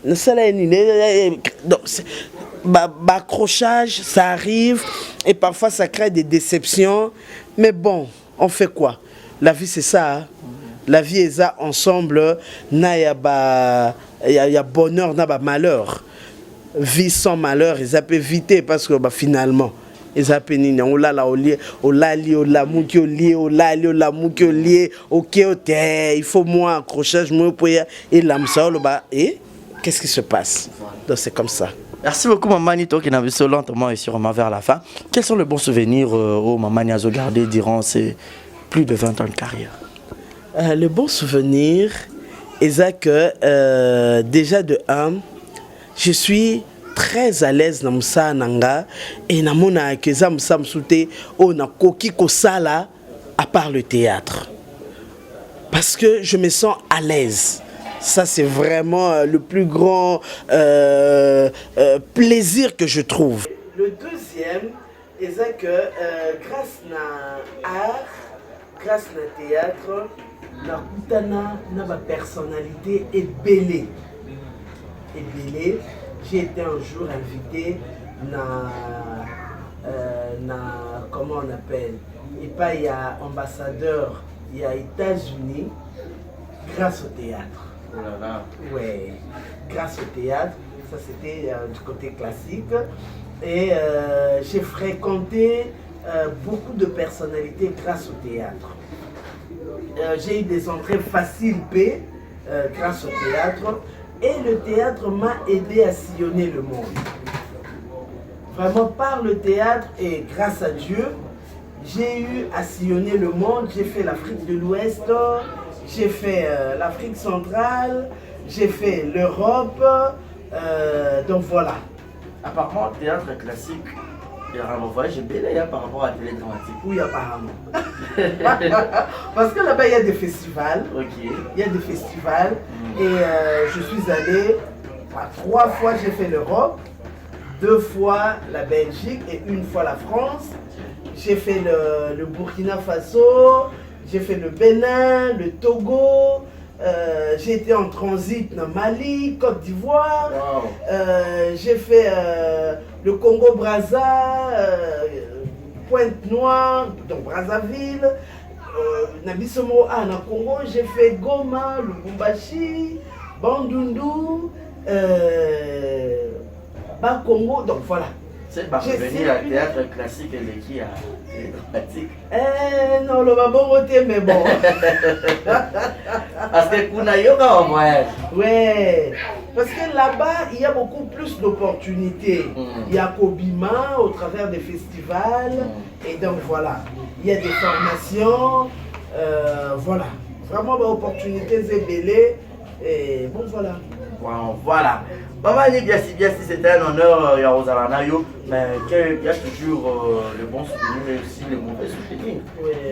Ne sale nini. Donc, accrochage, ça arrive et parfois ça crée des déceptions. Mais bon, on fait quoi? La vie c'est ça. Hein? La vie est ça ensemble. Il y a bonheur, il y a malheur. Vie sans malheur, ils peuvent éviter parce que finalement, ils appellent nini. On l'a lié, ok, il faut moins accrochage, moins pour et l'âme ça, et qu'est-ce qui se passe? Donc c'est comme ça. Merci beaucoup Mamani, toi qui n'avais vu lentement et sûrement vers la fin. Quels sont les bons souvenirs au Mamani a gardé durant ces plus de 20 ans de carrière? Le bon souvenir est que déjà de 1, je suis très à l'aise dans Moussa Nanga et dans mon akeza Moussa Msoute on a koki kosala à part le théâtre. Parce que je me sens à l'aise. Ça, c'est vraiment le plus grand plaisir que je trouve. Le deuxième, c'est que grâce à art, grâce à théâtre, la ma personnalité est belle. J'ai été un jour invité comment on appelle, et pas il y a ambassadeur, il y a États-Unis, grâce au théâtre. Ouais, grâce au théâtre, ça c'était du côté classique. Et j'ai fréquenté beaucoup de personnalités grâce au théâtre. J'ai eu des entrées faciles grâce au théâtre. Et le théâtre m'a aidé à sillonner le monde. Vraiment par le théâtre et grâce à Dieu, j'ai eu à sillonner le monde. J'ai fait l'Afrique de l'Ouest. J'ai fait l'Afrique centrale, j'ai fait l'Europe, donc voilà. Apparemment, théâtre classique, il y a un voyage belé par rapport à la télé dramatique. Oui, apparemment. Parce que là-bas, il y a des festivals. Okay. Il y a des festivals. Et je suis allé, 3 fois j'ai fait l'Europe, 2 fois la Belgique et 1 fois la France. J'ai fait le Burkina Faso. J'ai fait le Bénin, le Togo, j'ai été en transit dans Mali, Côte d'Ivoire, wow. J'ai fait le Congo-Brazza, Pointe-Noire, donc Brazzaville, Nabisomo à Congo, j'ai fait Goma, Lubumbashi, Bandundu, Bas-Congo, donc voilà. C'est pas revenir à théâtre classique et l'équipe à dramatique. Non, le bon côté, mais bon. Parce que Kunayoka en voyage. Ouais. Parce que là-bas, il y a beaucoup plus d'opportunités. Il y a Kobima au travers des festivals. Et donc voilà. Il y a des formations. Voilà. Vraiment, l'opportunité, c'est belé. Et bon, voilà. Voilà. Maman dit bien si c'était un honneur, il y a Rosalanayo, mais il y a toujours le bon souvenir mais aussi le mauvais souvenir.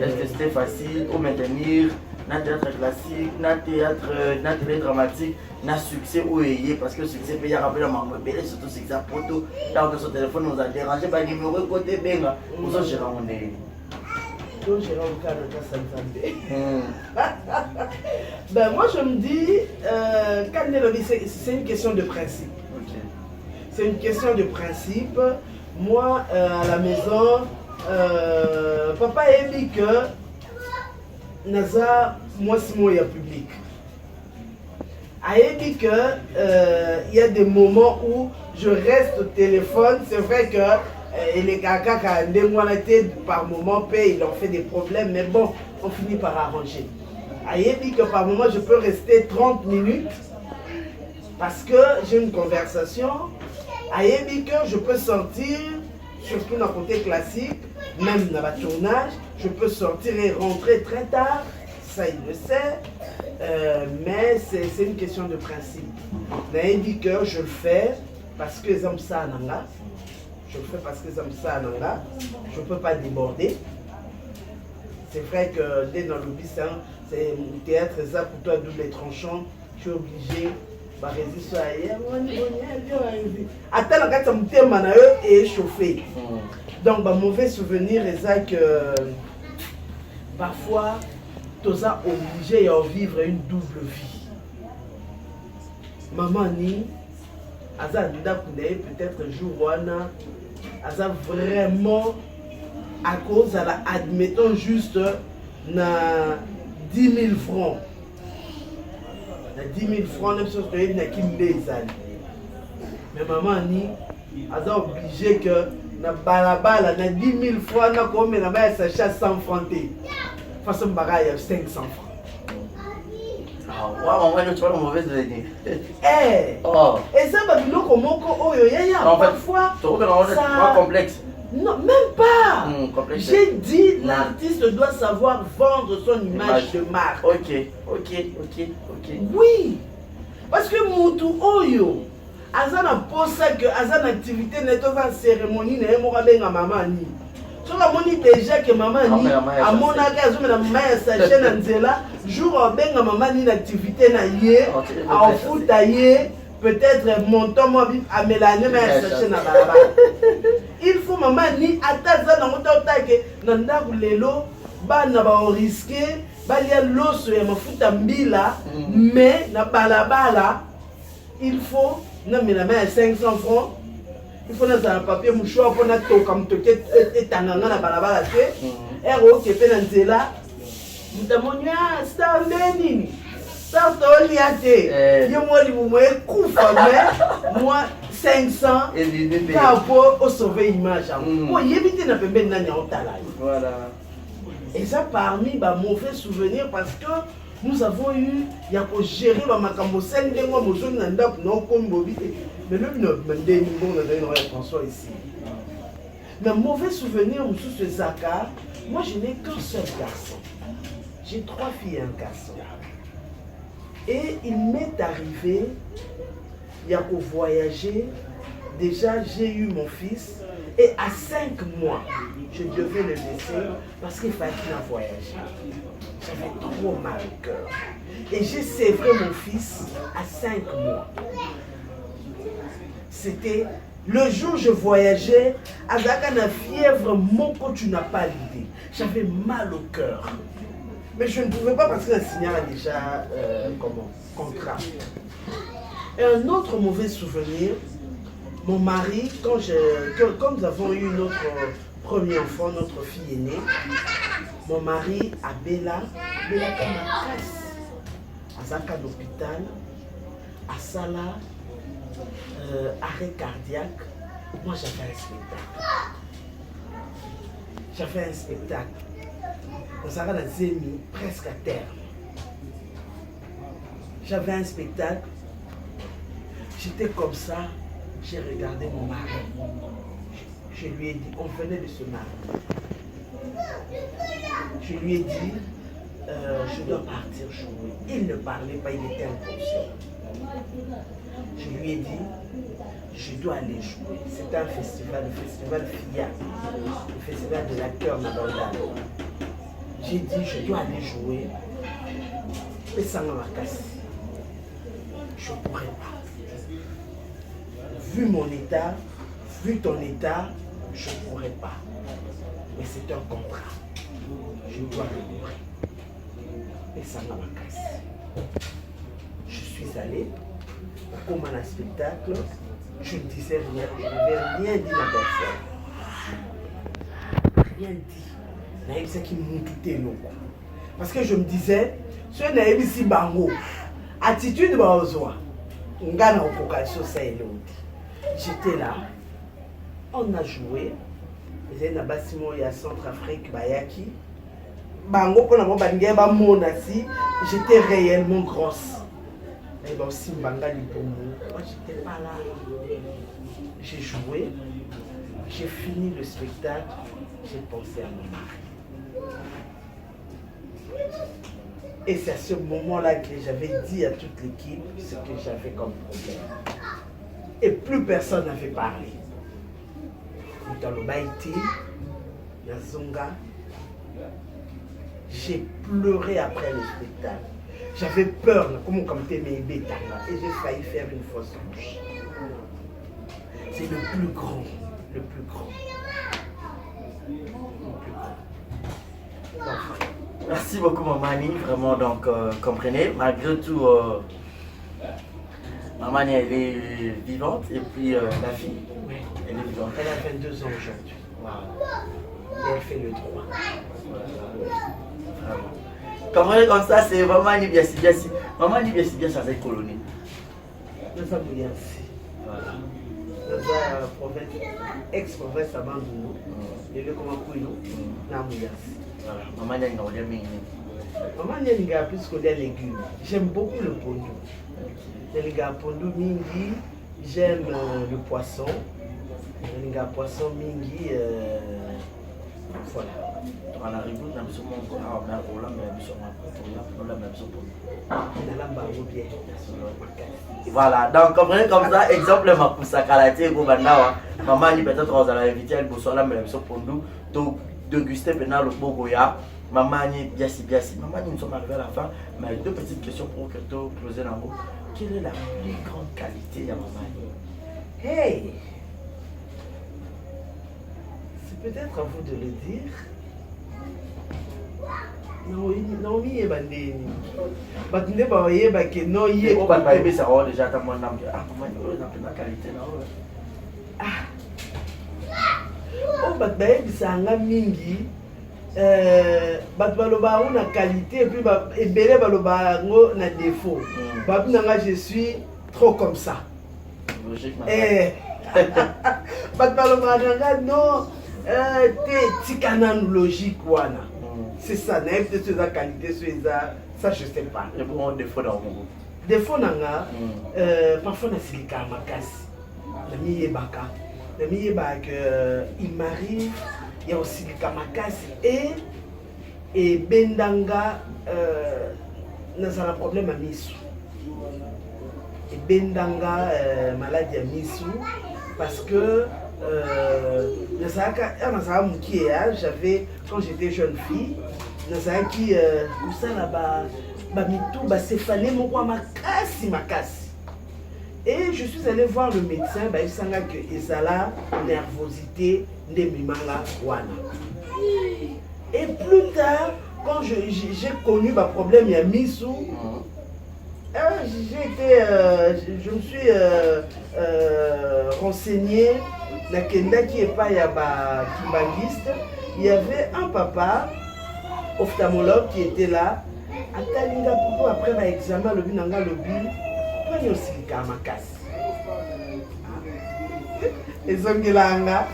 Est-ce que c'était facile au maintenir, dans théâtre classique, dans théâtre, dans télé dramatique, dans succès ou ayé, parce que le succès peut y rappeler la maman belle, surtout succès à poto, là où son téléphone nous a dérangé par le numéro côté benga, nous sommes gérants on est. Ben moi je me dis, c'est une question de principe. Okay. C'est une question de principe. Moi à la maison, papa a dit que Naza, moi c'est moi public. A dit que y a des moments où je reste au téléphone. C'est vrai que les caca par moment il en fait des problèmes, mais bon, on finit par arranger. A dit que par moment je peux rester 30 minutes parce que j'ai une conversation. A dit que je peux sortir, surtout dans le côté classique, même dans le tournage, je peux sortir et rentrer très tard. Ça, il le sait, mais c'est une question de principe. Il dit que je le fais parce que j'aime ça à Nanga. Je le fais parce que j'aime ça à Nanga. Je ne peux pas déborder. C'est vrai que dès dans le c'est un théâtre, ça pour toi, double tranchant. Je suis obligé de résister à hier. Attends, quand tu me et échauffé. Donc, mauvais souvenir, c'est ça que parfois, tu es obligé de vivre une double vie. Maman ni, peut-être un jour où Aza vraiment à cause de la, admettons juste na 10 000 francs. Na 10 000 francs, même si tu es mais maman ni, Aza obligé que na balabala na 10 000 francs, na comme na ba sachet 100 francs. Façon bagaille 500 francs. Ah, ouais, tu vois la mauvaise idée. Eh! Oh! Et ça, bah, biloko moko oyo yaya. Parfois, ça complexe. Non, même pas. J'ai dit l'artiste l'artiste doit savoir vendre son image de marque. Ok. Oui. Parce que Moutou Oyo, Azana posa que Azana activité n'est pas en cérémonie, n'est pas en maman ni. So la moni déjà que maman ni a mon agazou mais la maman sa chaîne nzela jour au benga maman ni l'activité na yé a foot yé peut-être montant moi à Mélanie mais sa chaîne na baba. Il faut maman ni ataza na motota ke nanda lelo bana ba risquer balia loso ya mafuta mbila mais na balabala il faut na Mélanie 500 francs. Il faut un papier mouchoir pour notre tour comme tout est tanganga na balabala te ero ke pe na nzela mutamonya sta menini sta toliate yo mo li mo ekufa mais moi 500 pour sauver image moi yebite na pembeni na nyotala voilà et ça parmi ba mauvais souvenirs parce que nous avons eu ya ko gérer ba makambo sende ngo mozo na ndap no kombo bite. Mais le François ici. Mais mauvais souvenir, sous ce Zaka, moi je n'ai qu'un seul garçon. J'ai 3 filles et un garçon. Et il m'est arrivé, il y a qu'au voyager, déjà j'ai eu mon fils, et à 5 mois, je devais le laisser parce qu'il fallait qu'il a voyagé. J'avais trop mal au cœur. Et j'ai sévré mon fils à 5 mois. C'était le jour où je voyageais, avec la fièvre, mon coach, tu n'as pas l'idée. J'avais mal au cœur. Mais je ne pouvais pas parce que la signal a déjà contrat. Et un autre mauvais souvenir, mon mari, quand nous avons eu notre premier enfant, notre fille aînée, mon mari à Bella à Zaka d'hôpital, à Sala, arrêt cardiaque, moi j'avais un spectacle. On s'arrête à Zémi, presque à terme. J'avais un spectacle. J'étais comme ça, j'ai regardé mon mari. Je lui ai dit, on venait de se marier. Je lui ai dit, je dois partir jouer. Il ne parlait pas, il était inconscient. Je lui ai dit, je dois aller jouer. C'était un festival, le festival FIA, le festival de l'acteur Madonna. J'ai dit, je dois aller jouer. Mais ça m'a cassé. Je ne pourrais pas. Vu mon état, vu ton état, je ne pourrais pas. Mais c'est un contrat. Je dois le mourir. Et ça m'a cassé. Je suis allé, comme un spectacle, je ne disais rien, je n'avais rien dit à personne. rien dit. Naïbisa qui m'outait loko. Parce que je me disais, ce naïbisi bango, attitude baozoa, ngana okokasio ça et l'autre. J'étais là, on a joué, j'ai na basimo ya Centrafrique bayaki. Bango pour la bangue ba monasi, j'étais réellement grosse. Et ben aussi mbanga lipomo. Moi j'étais pas là. J'ai joué, j'ai fini le spectacle, j'ai pensé à mon mari. Et c'est à ce moment-là que j'avais dit à toute l'équipe ce que j'avais comme problème. Et plus personne n'avait parlé. Dans le Baïti, Yazonga, j'ai pleuré après le spectacle. J'avais peur, comme on mes bétanga, et j'ai failli faire une fausse couche. C'est le plus grand, le plus grand. Merci beaucoup Mamani, vraiment donc comprenez, malgré tout Mamani elle est vivante et puis la fille, Oui. elle est vivante. Elle a 22 ans aujourd'hui. Wow. Et elle fait le droit. Vraiment. Comprenez comme ça, c'est Mamani bien si bien si. Mamani bien si bien ça c'est colonie. Nous sommes bien ici. Voilà. Nous province, ex-province à Bandouno, et le Komakouino, Namouyas. Voilà. Mamani a une audience mingi. Maman il y a plus que des légumes. J'aime beaucoup le pondou. Les gars pondou mingi, j'aime le poisson. Les gars poisson mingi, voilà. On arrive dans le monde qu'on a mais on l'a même sur ma on l'a même sur voilà, donc comprenez comme ça, exemple ma poussa kalaté go bandawa, maman ni peut-être on va inviter elle pour la même sur pondou, donc déguster maintenant le bogoya. Maman ni biasi biasi. Maman ni nous sommes arrivés à la fin, mais deux petites questions pour que tu closer la mot. Quelle est la plus grande qualité de maman? Hey! C'est peut-être à vous de le dire. Naomi est bandée. Batune ba yeba ke no yé au bat baïbe ça va déjà ta mon âme. Ah maman ni la qualité là. Ah. Oh bat baïbe ça nga mingi. Bat baloba ou na qualité et puis ebele baloba ngo na défaut. Bat nanga je suis trop comme ça. Logique. Bat baloba nanga non te tikanan logique wana. C'est ça, naïf de la qualité, ça je sais pas. Il y a beaucoup de défauts dans mon groupe. Défaut nanga, parfois na silika makasi. Nami yebaka. Nami yebaka il m'arrive, il y a aussi silika makasi et bendanga n'a un problème à misu. Et bendanga maladie à misu parce que j'avais, quand j'étais jeune fille, et je suis allée voir le médecin, il sanga que ezala nervosité de mimanga wana. Et plus tard, quand j'ai connu ma problème, il y a misou. Je me suis renseigné. La Kenda qui est pas kimbangiste, il y avait un papa ophtalmologue qui était là. Atalinga pour après l'examen le binanga le but, prenez aussi le kamakasi. Et zongelanga,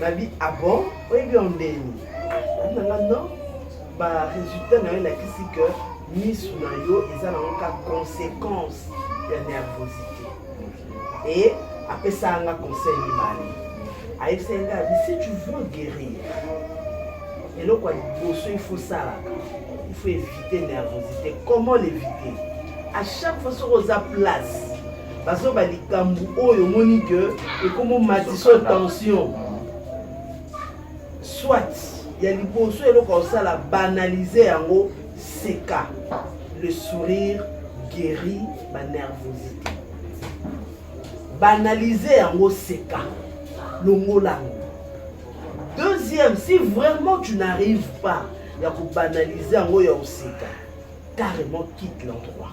la vie ah bon, oui bien on déni. Non, bah résultat na la kisi que misu na yo eza na ka conséquence de nervosité. Et après ça on a conseil libali. Si tu veux guérir, et là, il faut ça, il faut éviter la nervosité. Comment l'éviter? À chaque fois sur la place, parce que les cambous, et comment matisser tension. Soit, il y a les bosses et comme ça, la banaliser en haut, c'est cas. Le sourire guérit la nervosité. Banaliser en haut, c'est cas. Deuxième, si vraiment tu n'arrives pas à banaliser en haut, carrément quitte l'endroit.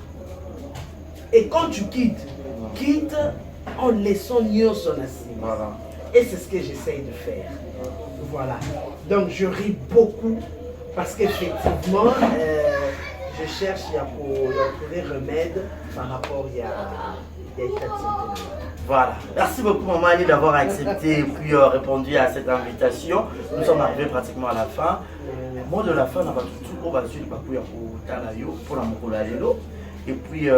Et quand tu quittes, quitte en laissant son assis. Voilà. Et c'est ce que j'essaye de faire. Voilà. Donc je ris beaucoup parce qu'effectivement, je cherche pour trouver remède par rapport à Voilà. Merci beaucoup Maman Ali d'avoir accepté et puis répondu à cette invitation. Nous sommes arrivés pratiquement à la fin. Mot de la fin, on va tout va suivre pour Talayo, pour la Mokolalelo. Et puis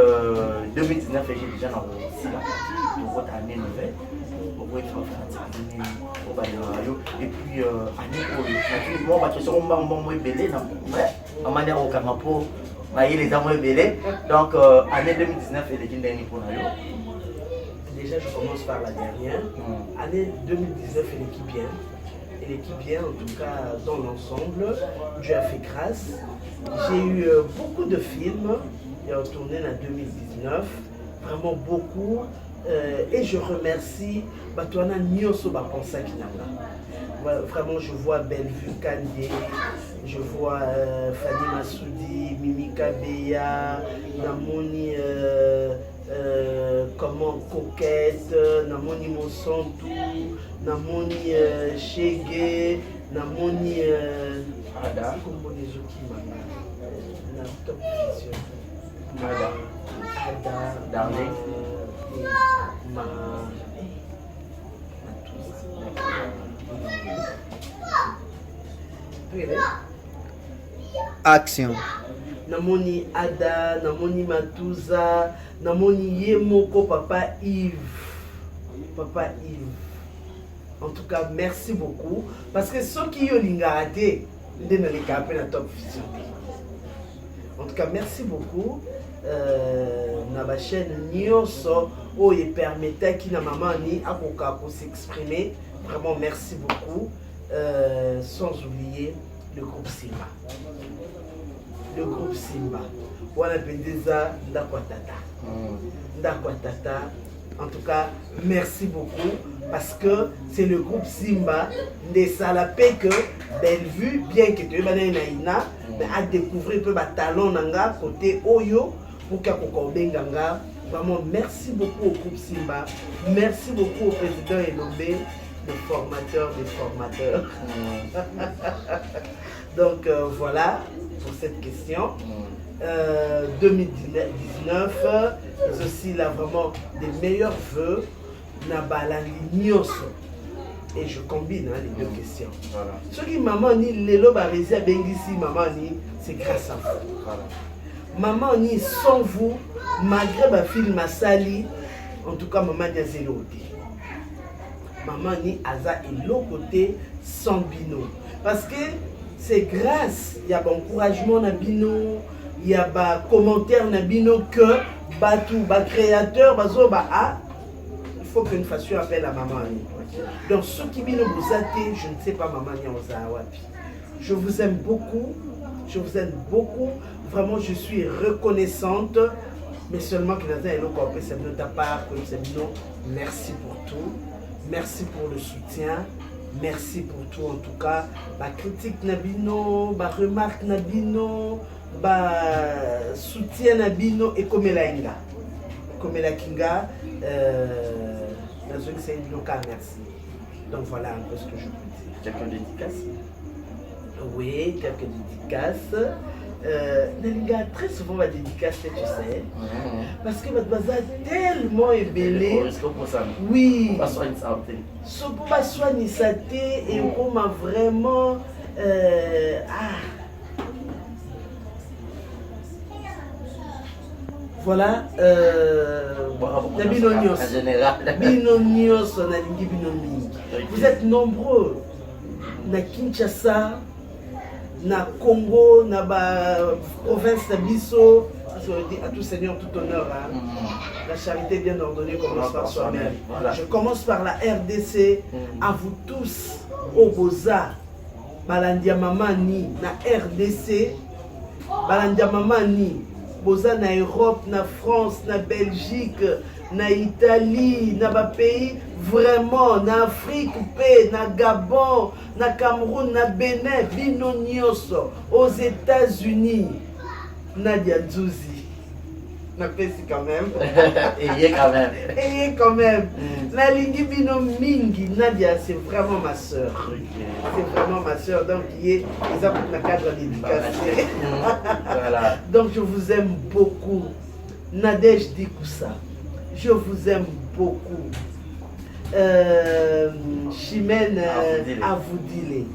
2019, j'ai déjà dans votre année nouvelle. Et puis année pour le question on va dire au Kamapo, les amours belés. Donc année 2019 et les derniers pour Nayo. Déjà, je commence par la dernière. Année 2019, elle est bien. Elle est bien, en tout cas, dans l'ensemble. Dieu a fait grâce. J'ai eu beaucoup de films qui ont tourné en 2019. Vraiment beaucoup. Et je remercie Batouana Nyoso Baponsa Kinanga. Vraiment, je vois Bellevue Kandé, je vois Fanny Massoudi, Mimi Kabeya, Namoni. Comment Coquette, Namoni Monsantou, Namoni Chege, Namoni Ada, comme les autres la top vision. Ada, Darling, Action. Namoni Ada, Namoni Matuza, Namoni Yemoko, Papa Yves. Papa Yves. En tout cas, merci beaucoup. Parce que ceux qui ont l'ingaraté, ils ne les capent la top vision. En tout cas, merci beaucoup. Na ma chaîne Nyoso, où il permettait qu'il y ait maman ni Akoka pour s'exprimer. Vraiment, merci beaucoup. Sans oublier le groupe Simba. Le groupe Simba. On appelle déjà Ndakwatata. Ndakwatata. En tout cas, merci beaucoup parce que c'est le groupe Simba de Salapé que Bellevue, bien que tu aies naïna, mais à découvrir peu talent nanga côté Oyo pour qu'il Ganga. Vraiment, merci beaucoup au groupe Simba. Merci beaucoup au président Elombe, le formateur des formateurs. Donc voilà pour cette question. 2019, mais aussi là vraiment des meilleurs vœux. Nabalani Nyoso. Et je combine les deux questions. Voilà. Ce qui maman ni lelo barezi a bengisi maman ni c'est grâce à vous. Voilà. Maman ni sans vous, malgré ma fille Massali, en tout cas maman ni a zéro côté. Maman ni aza et l'autre côté sans bino. Parce que c'est grâce, il y a encouragement na bino, il y a des commentaires na bino que batou ba créateur bazo ba a il faut qu'une fassion appelle à maman. Donc ceux qui bino vous athée, je ne sais pas maman ni wapi. Je vous aime beaucoup. Je vous aime beaucoup. Vraiment, je suis reconnaissante. Mais seulement que nous avons de ta part, merci pour tout. Merci pour le soutien. Merci pour tout en tout cas. Ma critique Nabino, ma remarque Nabino, ma soutien Nabino et comme la Inga. Comme la Kinga, c'est une local, merci. Donc voilà un peu ce que je peux dire. Quelques dédicaces? Oui, quelques dédicaces. Nalinga, très souvent ma dédicace, tu sais. Parce que votre bazar tellement est belé. Oui. Ce pour ma soigner sa thé et on m'a vraiment. Voilà. Vous êtes nombreux. Na Kinshasa, na Congo, na province de Bisso, à tout seigneur, tout honneur. Hein. La charité bien ordonnée commence par soi-même. Voilà. Je commence par la RDC. À vous tous, au Boza, Balandia Mamani, na RDC, Balandia Mamani, Boza na Europe, na France, na Belgique, na Italie, na ba pays vraiment, na Afrique, na Gabon, na Cameroun, na Bénin, bino nyonso, aux États-Unis, Nadia Djouzi, Napesi quand même. Et quand même. Et quand même. La Lingi Bino Mingi, Nadia, c'est vraiment ma soeur. C'est vraiment ma soeur. Donc, ils ont le cadre d'éducation. Voilà. Donc, je vous aime beaucoup. Nadège Dikoussa, je vous aime beaucoup. Chimène Avoudile.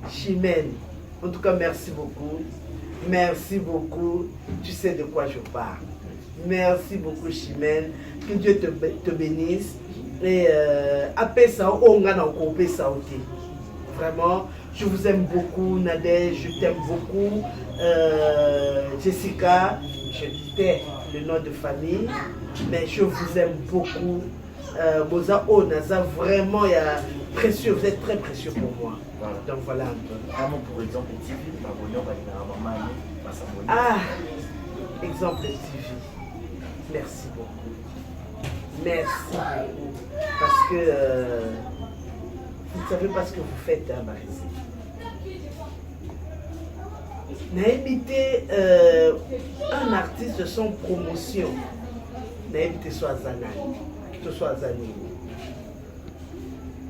Chimène, en tout cas, merci beaucoup. Merci beaucoup. Tu sais de quoi je parle. Merci beaucoup, Chimène. Que Dieu te bénisse. Et après ça, on a encore ça aussi. Vraiment, je vous aime beaucoup, Nadège, je t'aime beaucoup. Jessica, je tais le nom de famille, mais je vous aime beaucoup. Boza Onaza, vraiment, il y a précieux, vous êtes très précieux pour moi. Voilà. Donc voilà un peu. Pour exemple, TV, Ah, exemple TV. Merci beaucoup. Merci beaucoup. Parce que vous ne savez pas ce que vous faites, hein, Marisé. N'habitez un artiste sans promotion. N'habitez soit Zanani, que soit Zanini.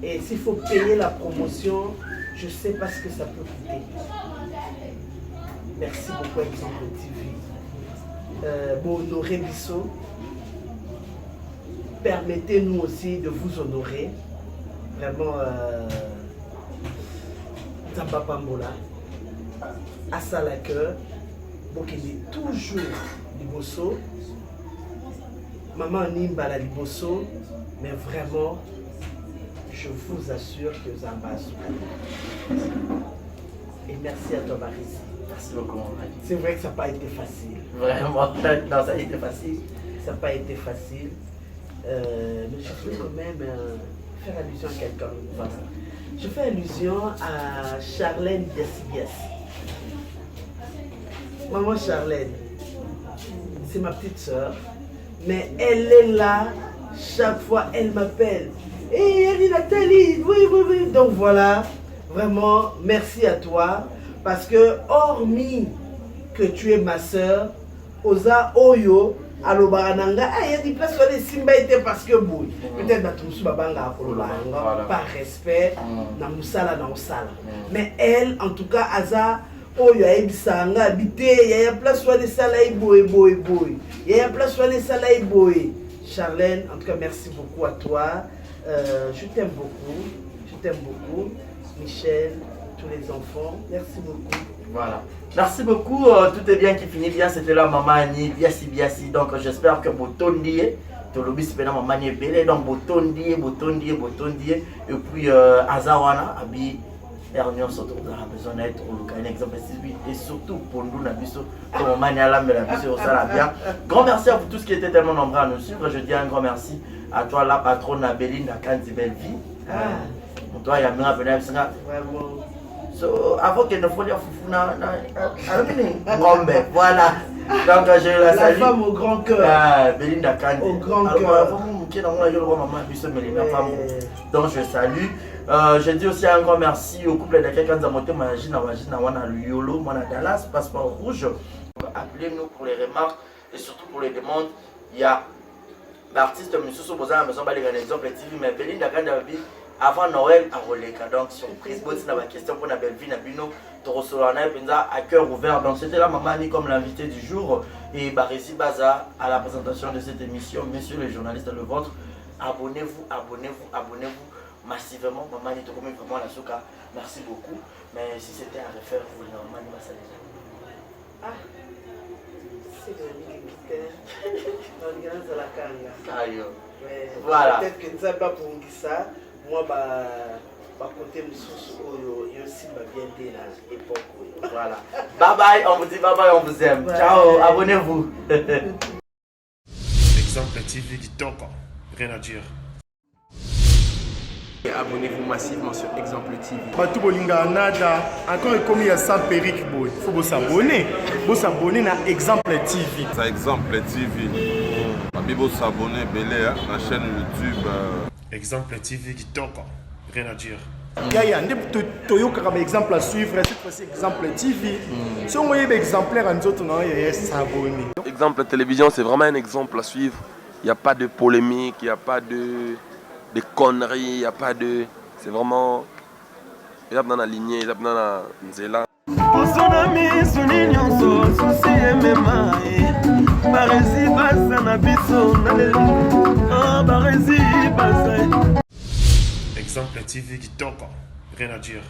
Et s'il faut payer la promotion, je ne sais pas ce que ça peut coûter. Merci beaucoup, Exemple TV. Honoré Bissot, permettez-nous aussi de vous honorer. Vraiment, Zamba Pambola, Asala Cœur, Bokele toujours Liboso, Maman Nimba la Liboso, mais vraiment, je vous assure que Zamba a souffert. Et merci à toi, Maris. Merci beaucoup, mon mari. C'est vrai que ça n'a pas été facile. Vraiment, non, ça a été facile. Ça n'a pas été facile. Mais je veux quand même faire allusion à quelqu'un. Voilà. Je fais allusion à Charlène Desibias. Maman Charlène, c'est ma petite soeur, mais elle est là, chaque fois elle m'appelle. Hé, Nathalie, oui, oui, oui. Donc voilà, vraiment, merci à toi, parce que hormis que tu es ma soeur, Oza Oyo, Allo Barananga, il y a des places où les Simba étaient parce que bon, peut-être dans tout Babanga, par respect, dans Moussala, dans Moussala. Mais elle, en tout cas, Aza, Oyo, Ebisanga, habité, il y a place où les salais boy, boy, boy. Il y a place où les salais boy. Charlène, en tout cas, merci beaucoup à toi. Je t'aime beaucoup. Je t'aime beaucoup. Michel, tous les enfants, merci beaucoup. Voilà. Merci beaucoup. Tout est bien qui finit bien. C'était là, maman Annie, Biasi Biasi. Donc, j'espère que Botondi, Tolobi, c'est maman Mani Belé. Donc, Botondi. Et puis, Azawana, Abi, Ernion, surtout dans la maison d'être un exemple. Et surtout, pour nous, comme Mani Alam, la mission, ça va bien. Grand merci à vous tous qui étaient tellement nombreux à nous suivre. Je dis un grand merci à toi, la patronne Abéline, la Kanzi Belleville. Pour toi, il y a bien venu à Vraiment. So, avant que nous fassions Fufuna, voilà. Donc, je la salue. La femme au grand cœur. Belinda Kandi. Au grand cœur. Donc, je salue. Je dis aussi un grand merci au couple de quelqu'un qui a monté ma Magina, Wana Luyolo, Mona Dallas, Passeport Rouge. Appelez-nous pour les remarques et surtout pour les demandes. Il y a l'artiste M. Soboza à la maison, un exemple TV, mais Belinda Kandi avant Noël à Roleka. Donc, surprise, c'est la question pour la belle vie, Nabino, Torosolana, à cœur ouvert. Donc, c'était là, maman Annie, comme l'invité du jour. Et Barisi Baza à la présentation de cette émission. Messieurs les journalistes, le vôtre, abonnez-vous massivement. Maman Annie, te remet vraiment la souka. Merci beaucoup. Mais si c'était à refaire, vous voulez, maman Annie, ça déjà. Ah, c'est le militaire. Dans la Kanga. Aïe. Voilà. Peut-être que nous n'avons pas pour ça. Moi, côté aussi bien dit là, époque. Voilà. Bye bye, on vous dit bye bye, on vous aime. Bye. Ciao, abonnez-vous. Exemple TV qui toque, rien à dire. Et abonnez-vous massivement sur Exemple TV. Batou Bolinga Nada, encore comme il y a 100 périques, il faut vous s'abonner. Vous s'abonner à Exemple TV. C'est Exemple TV. Vous s'abonner à la chaîne YouTube. Exemple TV qui toque, rien à dire. yaya nde toyokaka exemple à suivre cette fois-ci exemple TV si on voyait exemplaire en nzoto na yaya saboni. Exemple télévision, c'est vraiment un exemple à suivre. Il n'y a pas de polémique, il n'y a pas de conneries, il n'y a pas de... C'est vraiment... Il y a dans la lignée, il y a dans la nzela. Exemple TV qui toque, rien à dire.